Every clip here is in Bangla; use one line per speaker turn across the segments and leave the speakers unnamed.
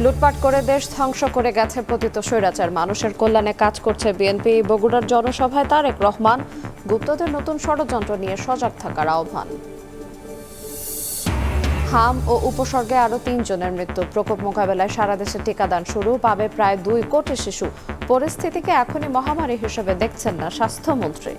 লুটপাট করে দেশ ধ্বংস করে গেছে পতিত স্বৈরাচার, মানুষের কল্যাণে কাজ করছে বিএনপি। বগুড়ার জনসভায় তারেক রহমান গুপ্তদের নতুন ষড়যন্ত্র নিয়ে সজাগ থাকার আহ্বান। হাম ও উপসর্গে আরও 3 জনের মৃত্যু। প্রকোপ মোকাবেলায় সারা দেশে টিকাদান শুরু, পাবে প্রায় 2 কোটি শিশু। পরিস্থিতিকে এখনই মহামারী হিসেবে দেখছেন না স্বাস্থ্যমন্ত্রী।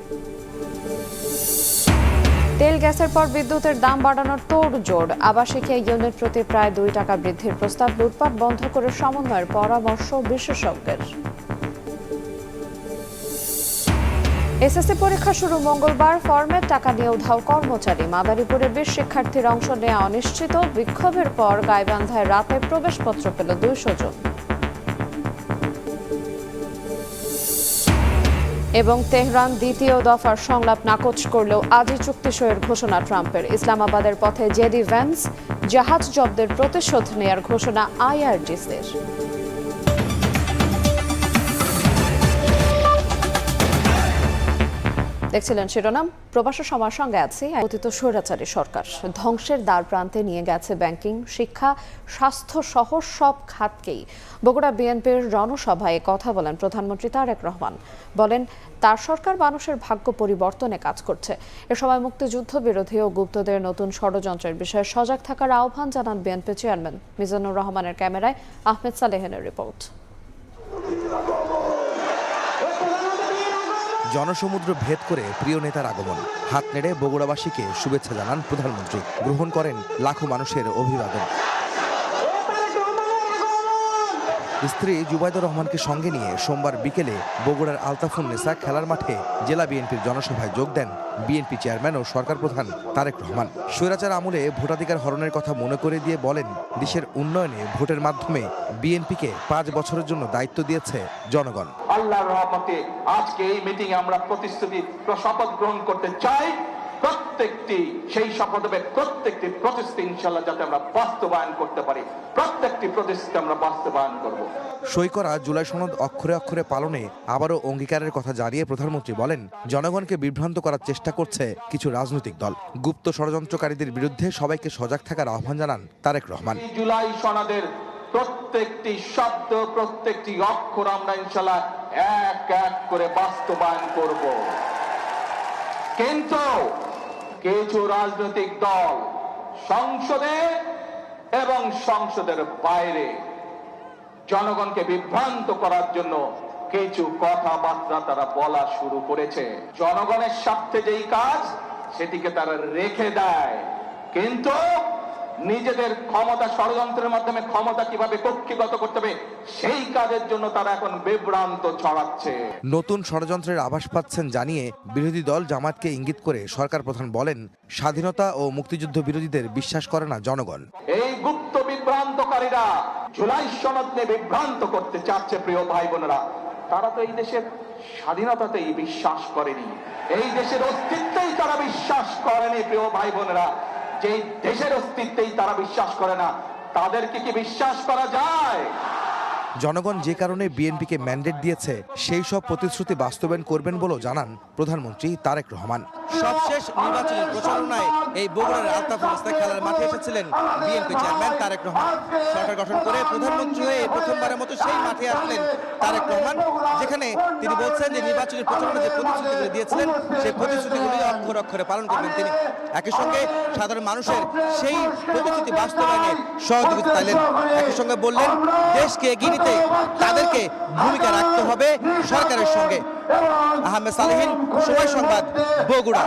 তেল গ্যাসের পর বিদ্যুতের দাম বাড়ানোর তোড়জোড়, আবাসিকে ইউনিট প্রতি প্রায় 2 টাকা বৃদ্ধির প্রস্তাব। লুটপাট বন্ধ করে সমন্বয়ের পরামর্শ বিশেষজ্ঞের। এসএসসি পরীক্ষা শুরু মঙ্গলবার, ফরমের টাকা নিয়ে উধাও কর্মচারী। মাদারীপুরে 20 শিক্ষার্থীর অংশ নেওয়া অনিশ্চিত। বিক্ষোভের পর গাইবান্ধায় রাতে প্রবেশপত্র পেল 200 জন। এবং তেহরান দ্বিতীয় দফার সংলাপ নাকচ করলেও আজই চুক্তি সইয়ের ঘোষণা ট্রাম্পের। ইসলামাবাদের পথে জেডি ভ্যান্স, জাহাজ জব্দের প্রতিশোধ নেয়ার ঘোষণা আইআরজিসির। দেখছিলেন শিরোনাম। প্রবাসী সমার সঙ্গে আছি। পতিত স্বৈরাচারী সরকার ধ্বংসের দ্বার প্রান্তে নিয়ে গেছে ব্যাংকিং, শিক্ষা, স্বাস্থ্য সহ সব খাতকেই। বগুড়া বিএনপির জনসভায় কথা বলেন প্রধানমন্ত্রী তারেক রহমান। বলেন, তার সরকার মানুষের ভাগ্য পরিবর্তনে কাজ করছে। এ সময় মুক্তিযুদ্ধ বিরোধী ও গুপ্তদের নতুন ষড়যন্ত্রের বিষয়ে সজাগ থাকার আহ্বান জানান বিএনপি চেয়ারম্যান। মিজানুর রহমানের ক্যামেরায় আহমেদ সালেহিনের রিপোর্ট।
জনসমুদ্র ভেদ করে প্রিয় নেতার আগমন, হাত নেড়ে বগুড়াবাসীকে শুভেচ্ছা জানান প্রধানমন্ত্রী। গ্রহণ করেন লাখো মানুষের অভিবাদন। স্ত্রী জুবাইদুর রহমানকে সঙ্গে নিয়ে সোমবার বিকেলে বগুড়ার আলতাফুন্নেসা খেলার মাঠে জেলা বিএনপির জনসভায় যোগ দেন বিএনপি চেয়ারম্যান ও সরকার প্রধান তারেক রহমান। স্বৈরাচার আমলে ভোটাধিকার হরণের কথা মনে করে দিয়ে বলেন, দেশের উন্নয়নে ভোটের মাধ্যমে বিএনপিকে 5 বছরের জন্য দায়িত্ব দিয়েছে জনগণ।
আল্লাহর রহমতে আজকে এই মিটিংয়ে আমরা শপথ গ্রহণ করতে চাই। প্রত্যেকটি সেই শপথ হবে প্রত্যেকটি প্রতিশ্রুতি ইনশাআল্লাহ যাতে আমরা বাস্তবায়ন করতে পারি। প্রত্যেকটি প্রতিশ্রুতি আমরা বাস্তবায়ন করব।
সই করা জুলাই সনদ অক্ষরে অক্ষরে পালনে আবারও অঙ্গীকারের কথা জানিয়ে প্রধানমন্ত্রী বলেন, জনগণকে বিভ্রান্ত করার চেষ্টা করছে কিছু রাজনৈতিক দল। গুপ্ত ষড়যন্ত্রকারীদের বিরুদ্ধে সবাইকে সজাগ থাকার আহ্বান জানান তারেক রহমান।
জুলাই সনদের প্রত্যেকটি শব্দ, প্রত্যেকটি অক্ষর আমরা ইনশাআল্লাহ এক এক করে বাস্তবায়ন করব। কিন্তু কিছু রাজনৈতিক দল সংসদে এবং সংসদের বাইরে জনগণকে বিভ্রান্ত করার জন্য কিছু কথাবার্তা তারা বলা শুরু করেছে। জনগণের স্বার্থে যেই কাজ সেটিকে তারা রেখে দেয়, কিন্তু নিজেদের ক্ষমতা ষড়যন্ত্রের মাধ্যমে ক্ষমতা কিভাবে কক্ষিগত করতে হবে সেই কাজের জন্য তারা এখন বিভ্রান্ত ছড়াচ্ছে।
নতুন ষড়যন্ত্রের আভাস পাচ্ছেন জানিয়ে বিরোধী দল জামাতকে ইঙ্গিত করে সরকার প্রধান বলেন, স্বাধীনতা ও মুক্তিযুদ্ধ বিরোধীদের বিশ্বাস করে না জনগণ।
এই গুপ্ত বিভ্রান্তকারীরা জুলাই সনদ নিয়ে বিভ্রান্ত করতে চাচ্ছে। প্রিয় ভাই বোনেরা, তারা তো এই দেশের স্বাধীনতাতেই বিশ্বাস করেনি, এই দেশের অস্তিত্বেই তারা বিশ্বাস করেনি। প্রিয় ভাই বোনেরা, যে দেশের অস্তিত্বেই তারা বিশ্বাস করে না, তাদেরকে কি বিশ্বাস করা যায়?
জনগণ যে কারণে বিএনপিকে ম্যান্ডেট দিয়েছে সেই সব প্রতিশ্রুতি বাস্তবায়ন করবেন বলেও জানান প্রধানমন্ত্রী তারেক রহমান। সবশেষ নির্বাচনের প্রচারণায় এই বগুড়ার আলতাফুন্নেসা খেলার মাঠে এসেছিলেন বিএনপি চেয়ারম্যান তারেক রহমান। সরকার গঠন করে প্রধানমন্ত্রী হয়ে প্রথমবারের মতো সেই মাঠে আসলেন তারেক রহমান, যেখানে তিনি বলছেন যে নির্বাচনের প্রচারণা যে প্রতিশ্রুতিগুলো দিয়েছিলেন সেই প্রতিশ্রুতিগুলি অক্ষর অক্ষরে পালন করবেন তিনি। একই সঙ্গে সাধারণ মানুষের সেই প্রতিশ্রুতি বাস্তবায়নে সহযোগিতা চাইলেন। একই সঙ্গে বললেন, দেশকে এগিয়ে নিতে তাদেরকে ভূমিকা রাখতে হবে সরকারের সঙ্গে। আহমেদ সালেহিন, সময় সংবাদ, বগুড়া।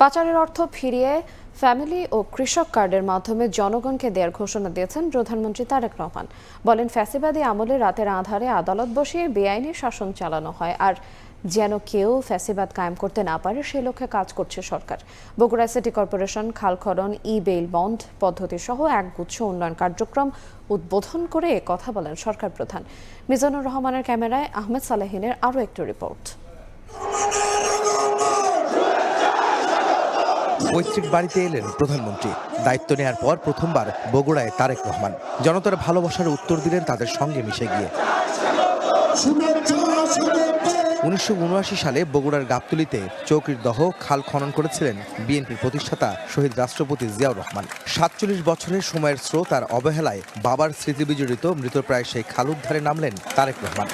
পাচারের অর্থ ফিরিয়ে ফ্যামিলি ও কৃষক কার্ডের মাধ্যমে জনগণকে দেওয়ার ঘোষণা দিয়েছেন প্রধানমন্ত্রী তারেক রহমান। বলেন, ফ্যাসিবাদী আমলে রাতের আঁধারে আদালত বসিয়ে বেআইনি শাসন চালানো হয়, আর যেন কেউ ফ্যাসিবাদ কায়েম করতে না পারে সে লক্ষ্যে কাজ করছে সরকার। বগুড়া সিটি কর্পোরেশন খালখনন, ই বেইল বন্ড পদ্ধতি সহ একগুচ্ছ উন্নয়ন কার্যক্রম উদ্বোধন করে কথা বলেন সরকার প্রধান। মিজানুর রহমানের ক্যামেরায় আহমেদ সালেহিনের আরও একটি রিপোর্ট।
পৈতৃক বাড়িতে এলেন প্রধানমন্ত্রী। দায়িত্ব নেয়ার পর প্রথমবার বগুড়ায় তারেক রহমান। জনতার ভালোবাসার উত্তর দিলেন তাদের সঙ্গে মিশে গিয়ে। 1979 সালে বগুড়ার গাবতলীতে চৌকির দহ খাল খনন করেছিলেন বিএনপির প্রতিষ্ঠাতা শহীদ রাষ্ট্রপতি জিয়াউর রহমান। 47 বছরের সময়ের স্রোত আর অবহেলায় বাবার স্মৃতিবিজড়িত মৃতপ্রায় সেই খাল উদ্ধারে নামলেন তারেক রহমান।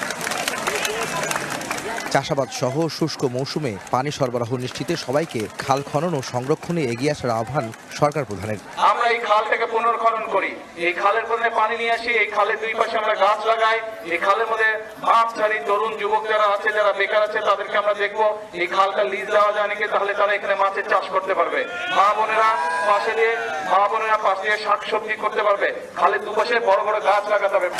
চাষাবাদ সহ শুষ্ক মৌসুমে পানি সরবরাহ নিশ্চিতে সবাইকে খাল খনন ও সংরক্ষণে এগিয়ে আসার আহ্বান সরকার প্রধানের।
আমরা এই খালটাকে পুনর্খনন করি, এই খালের মধ্যে পানি নিয়ে আসি, এই খালের দুই পাশে আমরা গাছ লাগাই, এই খালের মধ্যে মাছ ছাড়ি, তরুণ যুবক যারা আছে, যারা বেকার আছে, তাদেরকে আমরা দেখবো এই খালটা লিজ দেওয়া যায় নাকি, তাহলে তারা এখানে মাছের চাষ করতে পারবে। মা বোনেরা পাশ দিয়ে শাকসবজি করতে পারবে, খালের দুপাশে বড় বড় গাছ লাগাতে হবে।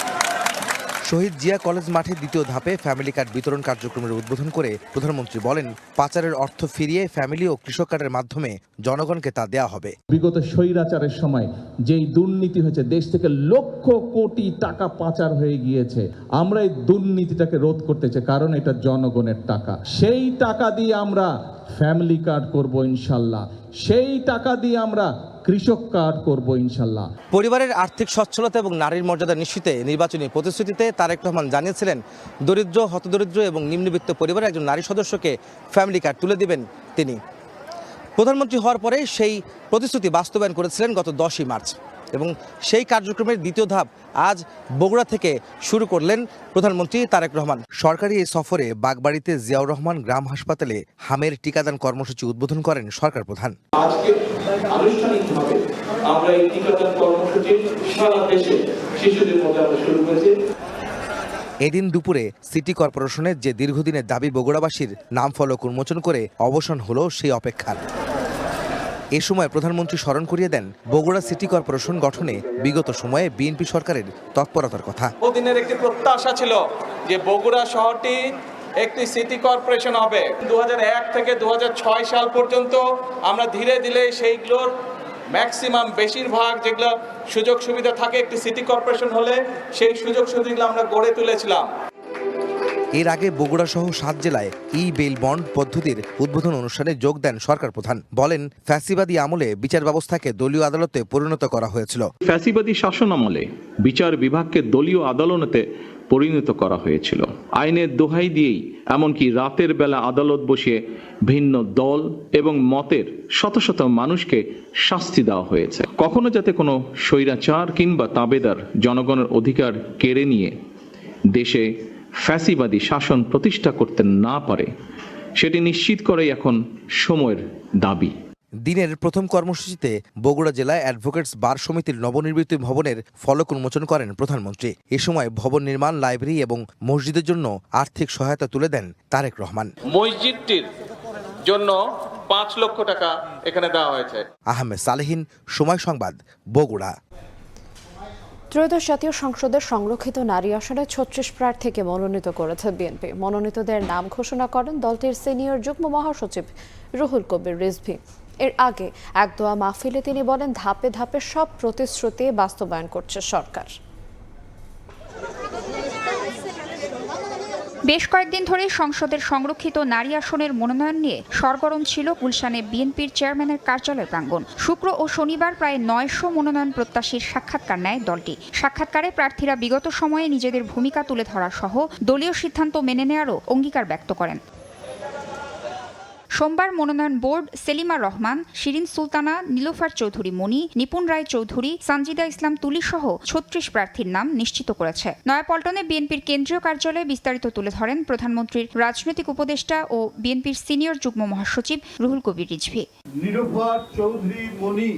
শহীদ জিয়া কলেজ মাঠে দ্বিতীয় ধাপে ফ্যামিলি কার্ড বিতরণ কার্যক্রমের উদ্বোধন করে প্রধানমন্ত্রী বলেন, পাচারের অর্থ ফিরিয়ে ফ্যামিলি ও কৃষক কার্ডের মাধ্যমে জনগণকে তা দেওয়া হবে।
বিগত স্বৈরাচারের সময় যেই দুর্নীতি হয়েছে, দেশ থেকে লক্ষ কোটি টাকা পাচার হয়ে গিয়েছে, আমরা এই দুর্নীতিটাকে রোধ করতে চাই, কারণ এটা জনগণের টাকা। সেই টাকা দিয়ে আমরা ফ্যামিলি কার্ড করব ইনশাল্লাহ, সেই টাকা দিয়ে আমরা কৃষক কার্ড করব ইনশাল্লাহ।
পরিবারের আর্থিক সচ্ছলতা এবং নারীর মর্যাদা নিশ্চিতে নির্বাচনী প্রতিশ্রুতিতে তারেক রহমান জানিয়েছিলেন, দরিদ্র, হতদরিদ্র এবং নিম্নবিত্ত পরিবারের একজন নারী সদস্যকে ফ্যামিলি কার্ড তুলে দিবেন তিনি। প্রধানমন্ত্রী হওয়ার পরে সেই প্রতিশ্রুতি বাস্তবায়ন করেছিলেন গত 10ই মার্চ এবং সেই কার্যক্রমের দ্বিতীয় ধাপ আজ বগুড়া থেকে শুরু করলেন প্রধানমন্ত্রী তারেক রহমান। সরকারি এই সফরে বাগবাড়িতে জিয়াউর রহমান গ্রাম হাসপাতালে হামের টিকাদান কর্মসূচি উদ্বোধন করেন সরকার প্রধান।
আজকে আনুষ্ঠানিকভাবে আমরা এই টিকাদান কর্মসূচি সারা দেশে শিশুদের মধ্যে আমরা শুরু করেছি।
এদিন দুপুরে সিটি কর্পোরেশনের যে দীর্ঘদিনের দাবি বগুড়াবাসীর নাম ফলক উন্মোচন করে অবসান হলো সেই অপেক্ষার। এ সময় প্রধানমন্ত্রী স্মরণ করিয়ে দেন বগুড়া সিটি কর্পোরেশন গঠনে বিগত সময়ে বিএনপি সরকারের তৎপরতার কথা।
বহুদিনের একটি প্রত্যাশা ছিল যে বগুড়া শহরটি একটি সিটি কর্পোরেশন হবে। 2001 থেকে 2006 সাল পর্যন্ত আমরা ধীরে ধীরে সেইগুলোর ম্যাক্সিমাম বেশিরভাগ যেগুলো সুযোগ সুবিধা থাকে একটি সিটি কর্পোরেশন হলে সেই সুযোগ সুবিধাগুলো আমরা গড়ে তুলেছিলাম।
এর আগে বগুড়া সহ 7 জেলায় বেইল বন্ড পদ্ধতির উদ্বোধন অনুষ্ঠানে যোগ দেন সরকার প্রধান। বলেন, ফ্যাসিবাদী আমলে বিচার ব্যবস্থাকে দলীয় আদালতে পরিণত করা হয়েছিল।
ফ্যাসিবাদী শাসন আমলে বিচার বিভাগকে দলীয় আদালতে পরিণত করা হয়েছিল। আইনের দোহাই দিয়েই এমনকি রাতের বেলা আদালত বসিয়ে ভিন্ন দল এবং মতের শত শত মানুষকে শাস্তি দেওয়া হয়েছে। কখনো যাতে কোনো স্বৈরাচার কিংবা তাবেদার জনগণের অধিকার কেড়ে নিয়ে দেশে ফ্যাসিবাদী শাসন প্রতিষ্ঠা করতে না পারে, সেটি নিশ্চিত করাই এখন সময়ের দাবি।
দিনের প্রথম কর্মসূচিতে বগুড়া জেলায় অ্যাডভোকেটস বার সমিতির নবনির্মিত ভবনের ফলক উন্মোচন করেন প্রধানমন্ত্রী। এ সময় ভবন নির্মাণ, লাইব্রেরি এবং মসজিদের জন্য আর্থিক সহায়তা তুলে দেন তারেক রহমান।
মসজিদটির জন্য 5 লক্ষ টাকা এখানে দেওয়া হয়েছে।
আহমেদ সালেহিন, সময় সংবাদ, বগুড়া।
ত্রয়োদশ জাতীয় সংসদের সংরক্ষিত নারী আসনে 36 প্রার্থীকে মনোনীত করেছে বিএনপি। মনোনীতদের নাম ঘোষণা করেন দলটির সিনিয়র যুগ্ম মহাসচিব রুহুল কবির রিজভী। এর আগে এক দোয়া মাহফিলে তিনি বলেন, ধাপে ধাপে সব প্রতিশ্রুতি বাস্তবায়ন করছে সরকার।
বেশ কয়েকদিন ধরে সংসদের সংরক্ষিত নারী আসনের মনোনয়ন নিয়ে সরগরম ছিল গুলশানে বিএনপির চেয়ারম্যানের কার্যালয় প্রাঙ্গণ। শুক্র ও শনিবার প্রায় 900 মনোনয়ন প্রত্যাশীর সাক্ষাৎকার নেয় দলটি। সাক্ষাৎকারে প্রার্থীরা বিগত সময়ে নিজেদের ভূমিকা তুলে ধরা সহ দলীয় সিদ্ধান্ত মেনে নেওয়ারও অঙ্গীকার ব্যক্ত করেন। সোমবার মনোনয়ন বোর্ড সেলিমা রহমান, শিরিন সুলতানা, নীলোফার চৌধুরী মনি, নিপুণ রায় চৌধুরী, সানজিদা ইসলাম তুলি সহ 36 প্রার্থীর নাম নিশ্চিত করেছে। নয়াপল্টনে বিএনপির কেন্দ্রীয় কার্যালয়ে বিস্তারিত তুলে ধরেন প্রধানমন্ত্রীর রাজনৈতিক উপদেষ্টা ও বিএনপির সিনিয়র যুগ্ম মহাসচিব রুহুল কবির রিজভী।
নীলোফার চৌধুরী মনি,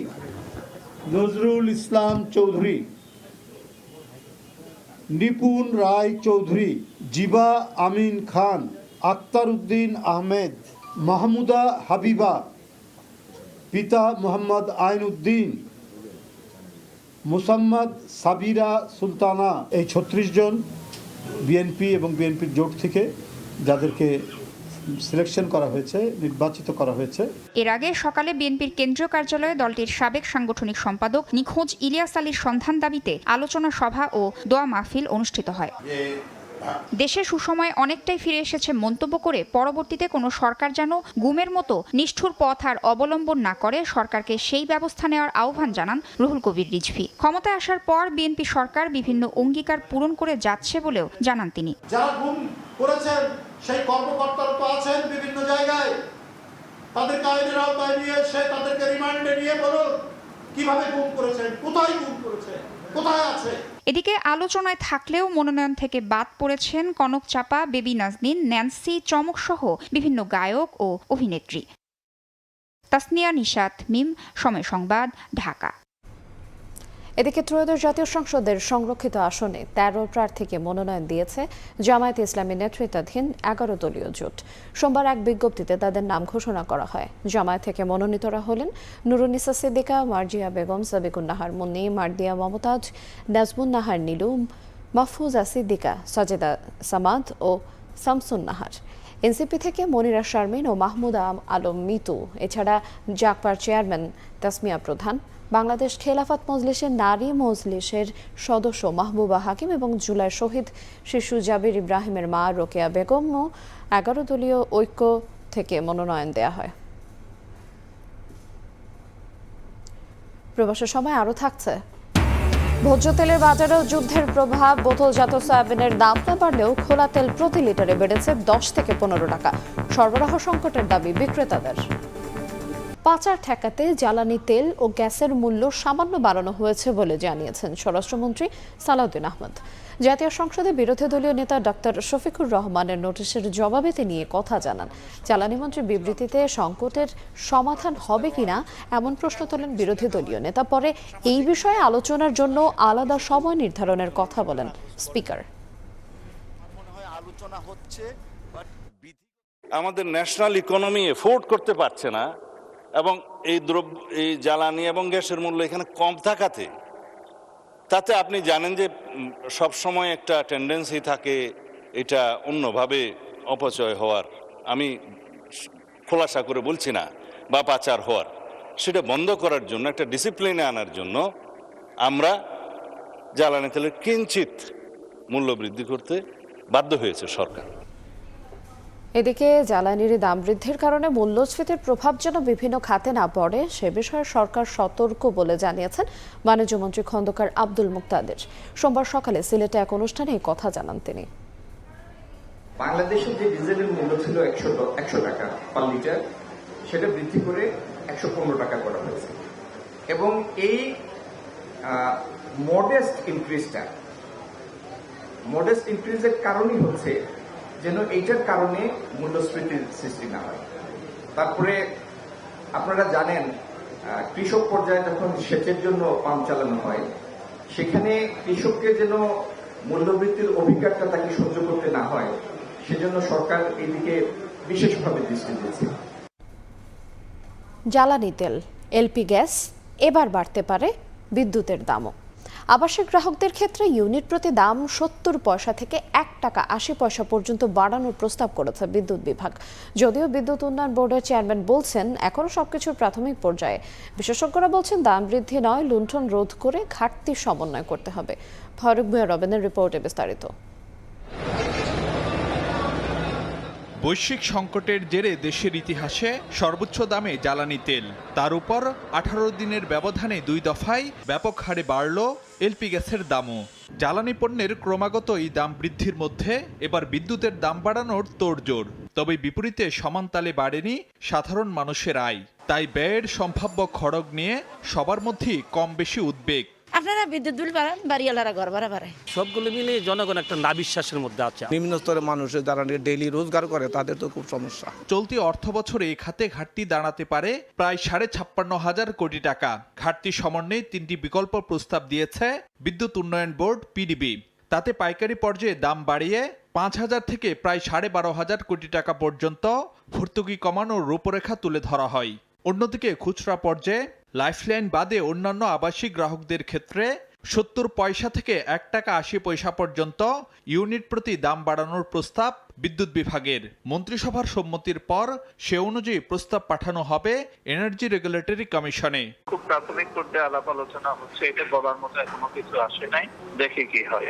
নজরুল ইসলাম চৌধুরী, নিপুণ রায় চৌধুরী, জিবা আমিন খান, আক্তার উদ্দিন আহমেদ, মাহমুদা হাবিবা, পিতা মোহাম্মদ আইন উদ্দিন, মুসাম্মদ সাবিরা সুলতানা। এই 36 জন বিএনপি এবং বিএনপির জোট থেকে যাদেরকে সিলেকশন করা হয়েছে, নির্বাচিত করা হয়েছে।
এর আগে সকালে বিএনপির কেন্দ্রীয় কার্যালয়ে দলটির সাবেক সাংগঠনিক সম্পাদক নিখোঁজ ইলিয়াস আলীর সন্ধান দাবিতে আলোচনা সভা ও দোয়া মাহফিল অনুষ্ঠিত হয়। দেশে সুসময় অনেকটাই ফিরে এসেছে মন্তব্য করে পরবর্তীতে কোনো সরকার যেন গুমের মতো নিষ্ঠুর পথ আর অবলম্বন না করে সরকারকে সেই ব্যবস্থা নেওয়ার আহ্বান জানান রুহুল কবির রিজভী। ক্ষমতায় আসার পর বিএনপি সরকার বিভিন্ন অঙ্গীকার পূরণ করে যাচ্ছে বলেও জানান তিনি।
যারা গুম করেছেন সেই কর্মকর্তারা তো আছেন বিভিন্ন জায়গায়, তাদেরকে আইনের আওতায় নিয়ে এসে তাদেরকে রিমান্ডে নিয়ে বলুন কিভাবে গুম করেছেন, কোথায় গুম করেছেন, কোথায় আছে।
এদিকে আলোচনায় থাকলেও মনোনয়ন থেকে বাদ পড়েছেন কনক চাপা, বেবি নাজনীন, ন্যান্সি, চমক সহ বিভিন্ন গায়ক ও অভিনেত্রী। তাসনিয়া নিশাত, মিম, সময় সংবাদ, ঢাকা।
এদিকে ত্রয়োদশ জাতীয় সংসদের সংরক্ষিত আসনে ১৩ প্রার্থীকে মনোনয়ন দিয়েছে জামায়াত ইসলামী নেতৃত্বাধীন ১১ দলীয় জোট। সোমবার এক বিজ্ঞপ্তিতে তাদের নাম ঘোষণা করা হয়। জামায়াত থেকে মনোনীতরা হলেন নুরুন্নিসা সিদ্দিকা, মার্জিয়া বেগম, সাবিকুন নাহার মুন্নি, মার্দিয়া মমতাজ, নাজমুন নাহার নীলু, মাহফুজা সিদ্দিকা, সাজেদা সামাদ ও শামসুন নাহার। এনসিপি থেকে মনিরা শারমিন ও মাহমুদ আলম মিতু, এছাড়া জাকপার চেয়ারম্যান তাসমিয়া প্রধান, বাংলাদেশ খেলাফত মজলিসের নারী মজলিসের সদস্য মাহবুবা হাকিম এবং জুলাই শহীদ শিশু জাবির ইব্রাহিমের মা রোকেয়া বেগমও ১১ দলীয় ঐক্য থেকে মনোনয়ন দেয়া হয়। প্রবাসের সময় আরও থাকছে। ভোজ্য তেলের বাজারেও যুদ্ধের প্রভাব। বোতলজাত সয়াবিনের দাম না বাড়লেও খোলা তেল প্রতি লিটারে বেড়েছে ১০ থেকে ১৫ টাকা। সরবরাহ সংকটের দাবি বিক্রেতাদের। পাচার ঠেকাতে জ্বালানি তেল ও গ্যাসের মূল্য সামান্য বাড়ানো হয়েছে বলে জানিয়েছেন স্বরাষ্ট্রমন্ত্রী সালাউদ্দিন আহমেদ। জাতীয় সংসদে বিরোধী দলীয় নেতা ডক্টর শফিকুর রহমানের নোটিশের জবাবে তিনি কথা জানান। জ্বালানিমন্ত্রীর বিবৃতিতে সংকটের সমাধান হবে কিনা এমন প্রশ্ন তোলেন বিরোধী দলীয় নেতা। পরে এই বিষয়ে আলোচনার জন্য আলাদা সময় নির্ধারণের কথা বলেন স্পিকার।
আমাদের ন্যাশনাল ইকোনমি এফোর্ড করতে পারছে না এবং এই জ্বালানি এবং গ্যাসের মূল্য এখানে কম থাকাতে তাতে আপনি জানেন যে সব সময় একটা টেন্ডেন্সি থাকে এটা অন্যভাবে অপচয় হওয়ার, আমি খোলাসা করে বলছি না, বা পাচার হওয়ার, সেটা বন্ধ করার জন্য একটা ডিসিপ্লিনে আনার জন্য আমরা জ্বালানি তেলের কিঞ্চিত মূল্য বৃদ্ধি করতে বাধ্য হয়েছে সরকার।
এদিকে জ্বালানির দাম বৃদ্ধির কারণে মূল্যস্ফীতির প্রভাব যেন বিভিন্ন খাতে না পড়ে সে বিষয়ে সরকার সতর্ক বলে জানিয়েছেন বাণিজ্যমন্ত্রী খন্দকার আব্দুল মুক্তাদির। সোমবার সকালে সিলেটে এক অনুষ্ঠানে এই কথা জানান তিনি।
বাংলাদেশে যে ডিজেলের মূল্য ছিল ১০০ টাকা পার লিটার, সেটা বৃদ্ধি করে ১১৫ টাকা করা হয়েছে এবং এই মডেস্ট ইনক্রিজের কারণই হচ্ছে যেন এইটার কারণে মূল্যস্ফীতির সৃষ্টি না হয়। তারপরে আপনারা জানেন কৃষক পর্যায়ে যখন সেচের জন্য পাম্প চালানো হয় সেখানে কৃষককে যেন মূল্যবৃদ্ধির অভিজ্ঞতা তাকে সহ্য করতে না হয় সেজন্য সরকার এদিকে বিশেষভাবে দৃষ্টি দিয়েছে।
জ্বালানি তেল, এলপি গ্যাস এবার বাড়তে পারে বিদ্যুতের দামও। আবাসিক গ্রাহকদের ক্ষেত্রে ইউনিট প্রতি দাম ৭০ পয়সা থেকে ১ টাকা ৮০ পয়সা পর্যন্ত বাড়ানোর প্রস্তাব করেছে বিদ্যুৎ বিভাগ। যদিও বিদ্যুৎ উন্নয়ন বোর্ডের চেয়ারম্যান বলছেন এখনও সবকিছুর প্রাথমিক পর্যায়ে। বিশেষজ্ঞরা বলছেন দাম বৃদ্ধি নয়, লুণ্ঠন রোধ করে ঘাটতি সমন্বয় করতে হবে। ফারুক ভুঁইয়া রবেনের রিপোর্টে বিস্তারিত।
বৈশ্বিক সংকটের জেরে দেশের ইতিহাসে সর্বোচ্চ দামে জ্বালানি তেল, তার উপর ১৮ দিনের ব্যবধানে ২ দফায় ব্যাপক হারে বাড়ল এলপি গ্যাসের দামও। জ্বালানি পণ্যের ক্রমাগত এই দাম বৃদ্ধির মধ্যে এবার বিদ্যুতের দাম বাড়ানোর তোড়জোড়। তবে বিপরীতে সমান তালে বাড়েনি সাধারণ মানুষের আয়। তাই ব্যয়ের সম্ভাব্য খড়গ নিয়ে সবার মধ্যেই কম বেশি উদ্বেগ।
আপনারা বিদ্যুৎ বিল বাড়ান, বাড়িওয়ালারা ঘর ভাড়া বাড়ায়।
সবগুলো মিলে জনগণ একটা নাবিশ্বাসের মধ্যে আছে। নিম্ন স্তরের মানুষের যারা ডেইলি রোজগার করে তাদের তো খুব সমস্যা।
চলতি অর্থ বছরে এই খাতে ঘাটতি দাঁড়াতে পারে প্রায় ৫৫,০০০ কোটি টাকা। ঘাটতি সমন্বয়ে ৩টি বিকল্প প্রস্তাব দিয়েছে বিদ্যুৎ উন্নয়ন বোর্ড পিডিবি। তাতে পাইকারি পর্যায়ে দাম বাড়িয়ে ৫,০০০ থেকে প্রায় ১২,৫০০ কোটি টাকা পর্যন্ত ভর্তুকি কমানোর রূপরেখা তুলে ধরা হয়। অন্যদিকে খুচরা পর্যায়ে লাইফলাইন বাদে অন্যান্য আবাসিক গ্রাহকদের ক্ষেত্রে ৭০ পয়সা থেকে ১ টাকা ৮০ পয়সা পর্যন্ত ইউনিট প্রতি দাম বাড়ানোর প্রস্তাব বিদ্যুৎ বিভাগের। মন্ত্রিসভার সম্মতির পর সে অনুযায়ী প্রস্তাব পাঠানো হবে এনার্জি রেগুলেটরি কমিশনে।
খুব প্রাথমিক পর্যায়ে আলাপ আলোচনা হচ্ছে, এটা বলার মতো এখনো কিছু আসে নাই, দেখি কি হয়।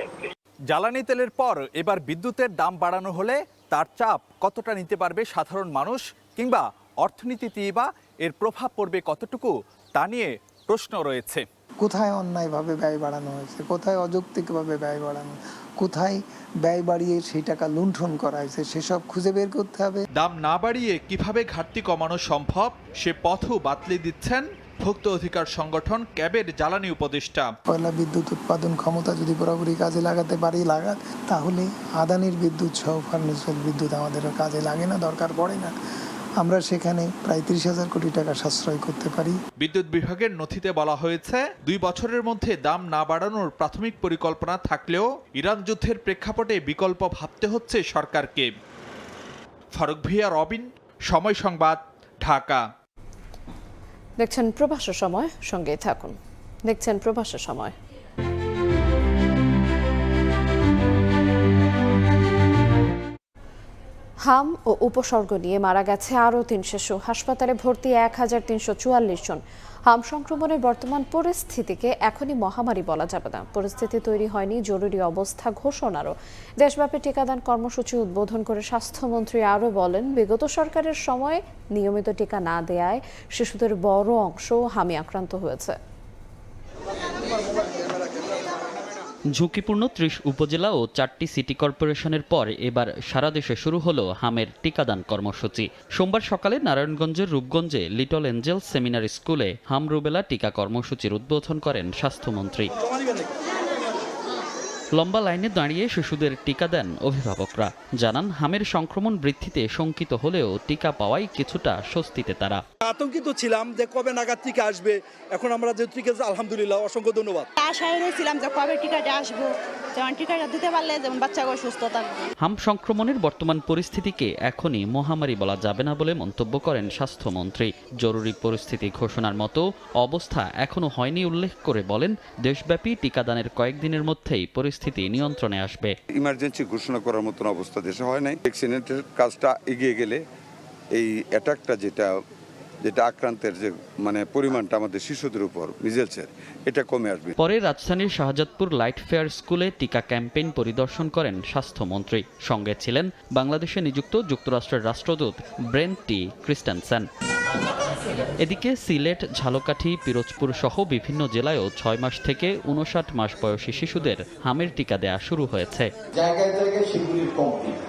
জ্বালানি তেলের পর এবার বিদ্যুতের দাম বাড়ানো হলে তার চাপ কতটা নিতে পারবে সাধারণ মানুষ, কিংবা অর্থনীতিতে বা এর প্রভাব পড়বে কতটুকু, তা নিয়ে প্রশ্ন রয়েছে।
কোথায় অন্যায়ভাবে ব্যয় বাড়ানো হয়েছে, কোথায় অযৌক্তিকভাবে ব্যয় বাড়ানো, কোথায় ব্যয় বাড়িয়ে সেই টাকা লুণ্ঠন করা হয়েছে, সেসব খুঁজে বের করতে হবে।
দাম না বাড়িয়ে কিভাবে ঘাটতি কমানো সম্ভব সে পথও বাতলে দিচ্ছেন ভোক্তা অধিকার সংগঠন ক্যাবের জ্বালানি উপদেষ্টা।
কয়লা বিদ্যুৎ উৎপাদন ক্ষমতা যদি পুরোপুরি কাজে লাগাতে পারি তাহলে আদানির বিদ্যুৎ সহ ফার্নেসের বিদ্যুৎ আমাদের কাজে লাগে না, দরকার পড়ে না। আমরা সেখানে প্রায় 30,000 কোটি টাকা সাশ্রয় করতে পারি।
বিদ্যুৎ বিভাগের নথিতে বলা হয়েছে 2 বছরের মধ্যে দাম না বাড়ানোর প্রাথমিক পরিকল্পনা থাকলেও ইরান যুদ্ধের প্রেক্ষাপটে বিকল্প ভাবতে হচ্ছে সরকারকে। ফারুক ভিয়া, রবিন, সময় সংবাদ, ঢাকা।
দেখছেন প্রবাসের সময়, সঙ্গেই থাকুন। দেখছেন প্রবাসের সময়। হাম ও উপসর্গ নিয়ে মারা গেছে আরও 3 শিশু। হাসপাতালে ভর্তি 1344 জন। হাম সংক্রমণের বর্তমান পরিস্থিতিকে এখনই মহামারী বলা যাবে না। পরিস্থিতি তৈরি হয়নি জরুরি অবস্থা ঘোষণারও। দেশব্যাপী টিকাদান কর্মসূচি উদ্বোধন করে স্বাস্থ্যমন্ত্রী আরও বলেন, বিগত সরকারের সময় নিয়মিত টিকা না দেয়ায় শিশুদের বড় অংশ হামে আক্রান্ত হয়েছে।
ঝুঁকিপূর্ণ 30 উপজেলা ও 4টি সিটি কর্পোরেশনের পর এবার সারা দেশে শুরু হলো হামের টিকাদান কর্মসূচি। সোমবার সকালে নারায়ণগঞ্জের রূপগঞ্জে লিটল এঞ্জেল সেমিনার স্কুলে হাম রুবেলা টিকা কর্মসূচির উদ্বোধন করেন স্বাস্থ্যমন্ত্রী। লম্বা লাইনে দাঁড়িয়ে শিশুদের টিকা দেন অভিভাবকরা। জানান, হামের সংক্রমণ বৃদ্ধিতে শঙ্কিত হলেও টিকা পাওয়ায় কিছুটা স্বস্তিতে তারা।
আতঙ্কিত ছিলাম যে কবে নাগাদ টিকা আসবে, এখন আমরা যে টিকা, আলহামদুলিল্লাহ, অসংখ্য ধন্যবাদ।
আশায় রয়েছিলাম যে কবে টিকাটা আসবো, যেমন টিকাটা দিতে পারলে যেমন বাচ্চাকে সুস্থ থাকবে।
হাম সংক্রমণের বর্তমান পরিস্থিতিকে এখনই মহামারী বলা যাবে না বলে মন্তব্য করেন স্বাস্থ্যমন্ত্রী। জরুরি পরিস্থিতি ঘোষণার মতো অবস্থা এখনো হয়নি উল্লেখ করে বলেন, দেশব্যাপী টিকাদানের কয়েকদিনের মধ্যেই পরিস্থিতি নিয়ন্ত্রণে আসবে।
ইমার্জেন্সি ঘোষণা করার মতন অবস্থা দেশে হয় নাই। ভ্যাকসিনেটের কাজটা এগিয়ে গেলে এই অ্যাটাকটা যেটা আক্রান্তের যে পরিমাণটা আমাদের শিশুদের উপর মিজেলসের, এটা কমে আসবে।
পরে রাজধানীর শাহজাদপুর লাইট ফেয়ার স্কুলে টিকা ক্যাম্পেইন পরিদর্শন করেন স্বাস্থ্যমন্ত্রী। সঙ্গে ছিলেন বাংলাদেশে নিযুক্ত যুক্তরাষ্ট্রের রাষ্ট্রদূত ব্রেন্ট টি ক্রিস্টেনসেন। এদিকে সিলেট, ঝালকাঠি, পিরোজপুর সহ বিভিন্ন জেলায়ও 6 মাস থেকে 59 মাস বয়সী শিশুদের হামের টিকা দেয়া শুরু হয়েছে।
জায়গায় জায়গায় সেগুলির কমপ্লিট।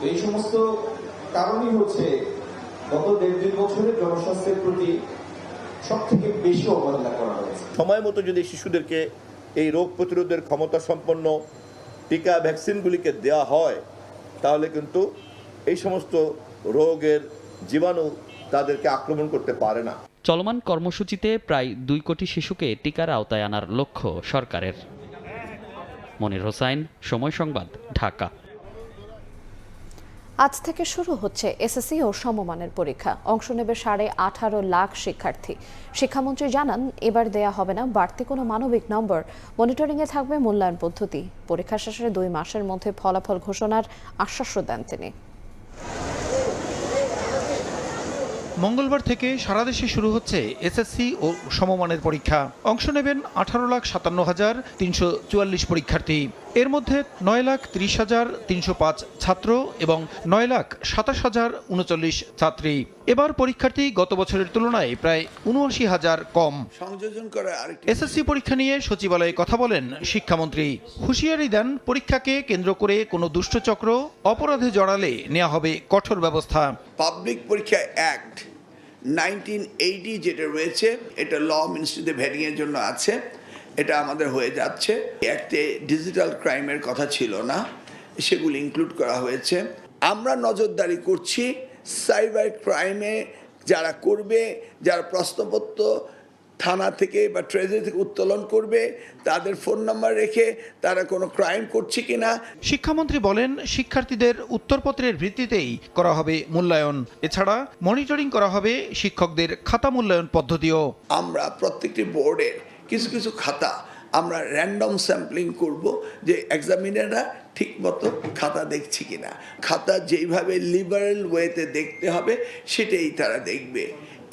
এই সমস্ত কারণই হচ্ছে গত 1.5-2 বছরে জনস্বাস্থ্যের প্রতি সবথেকে বেশি অবহেলা করা হয়েছে।
সময় মতো যদি শিশুদেরকে এই রোগ প্রতিরোধের ক্ষমতা সম্পন্ন টিকা ভ্যাকসিনগুলিকে দেওয়া হয়, তাহলে কিন্তু এই সমস্ত রোগের জীবাণু তাদেরকে আক্রমণ করতে পারে না।
চলমান কর্মসূচিতে প্রায় 2 কোটি শিশুকে টিকার আওতায় আনার লক্ষ্য সরকারের। মনির হোসাইন, সময় সংবাদ, ঢাকা।
আজ থেকে শুরু হচ্ছে এসএসসি ও সমমানের পরীক্ষা। অংশ নেবে 18.5 লাখ শিক্ষার্থী। শিক্ষামন্ত্রী জানান, এবার দেয়া হবে না বাড়তি কোনো মানবিক নম্বর। মনিটরিংয়ে থাকবে মূল্যায়ন পদ্ধতি। পরীক্ষা শেষে 2 মাসের মধ্যে ফলাফল ঘোষণার আশ্বাসও দেন তিনি।
মঙ্গলবার থেকে সারা দেশে শুরু হচ্ছে এসএসসি ও সমমানের পরীক্ষা। অংশ নেবেন 18,57,344 পরীক্ষার্থী। এর মধ্যে 9,30,305 ছাত্র এবং 9,27,039 ছাত্রী। এবার পরীক্ষার্থী গত বছরের তুলনায় প্রায় 79,000 কম।
সংযোজন করা
এসএসসি পরীক্ষা নিয়ে সচিবালয়ে কথা বলেন শিক্ষামন্ত্রী। হুঁশিয়ারি দেন, পরীক্ষাকে কেন্দ্র করে কোনো দুষ্টচক্র অপরাধে জড়ালে নেওয়া হবে কঠোর ব্যবস্থা।
পাবলিক পরীক্ষা অ্যাক্ট 1980 যেটা রয়েছে, এটা ল মিনিস্ট্রিতে ভেরিংয়ের জন্য আছে, এটা আমাদের হয়ে যাচ্ছে। অ্যাক্টে ডিজিটাল ক্রাইমের কথা ছিল না, সেগুলি ইনক্লুড করা হয়েছে। আমরা নজরদারি করছি সাইবার ক্রাইমে যারা করবে, যারা প্রশ্নপত্র থানা থেকে বা ট্রেজারি থেকে উত্তোলন করবে, তাদের ফোন নাম্বার রেখে তারা কোনো ক্রাইম করছে কিনা।
শিক্ষামন্ত্রী বলেন, শিক্ষার্থীদের উত্তরপত্রের ভিত্তিতেই করা হবে মূল্যায়ন। এছাড়া মনিটরিং করা হবে শিক্ষকদের খাতা মূল্যায়ন পদ্ধতিও।
আমরা প্রত্যেকটি বোর্ডের কিছু কিছু খাতা আমরা র্যান্ডম স্যাম্পলিং করব, যে এক্সামিনাররা ঠিকমতো খাতা দেখছে কিনা। খাতা যেইভাবে লিবারেল ওয়েতে দেখতে হবে সেটাই তারা দেখবে।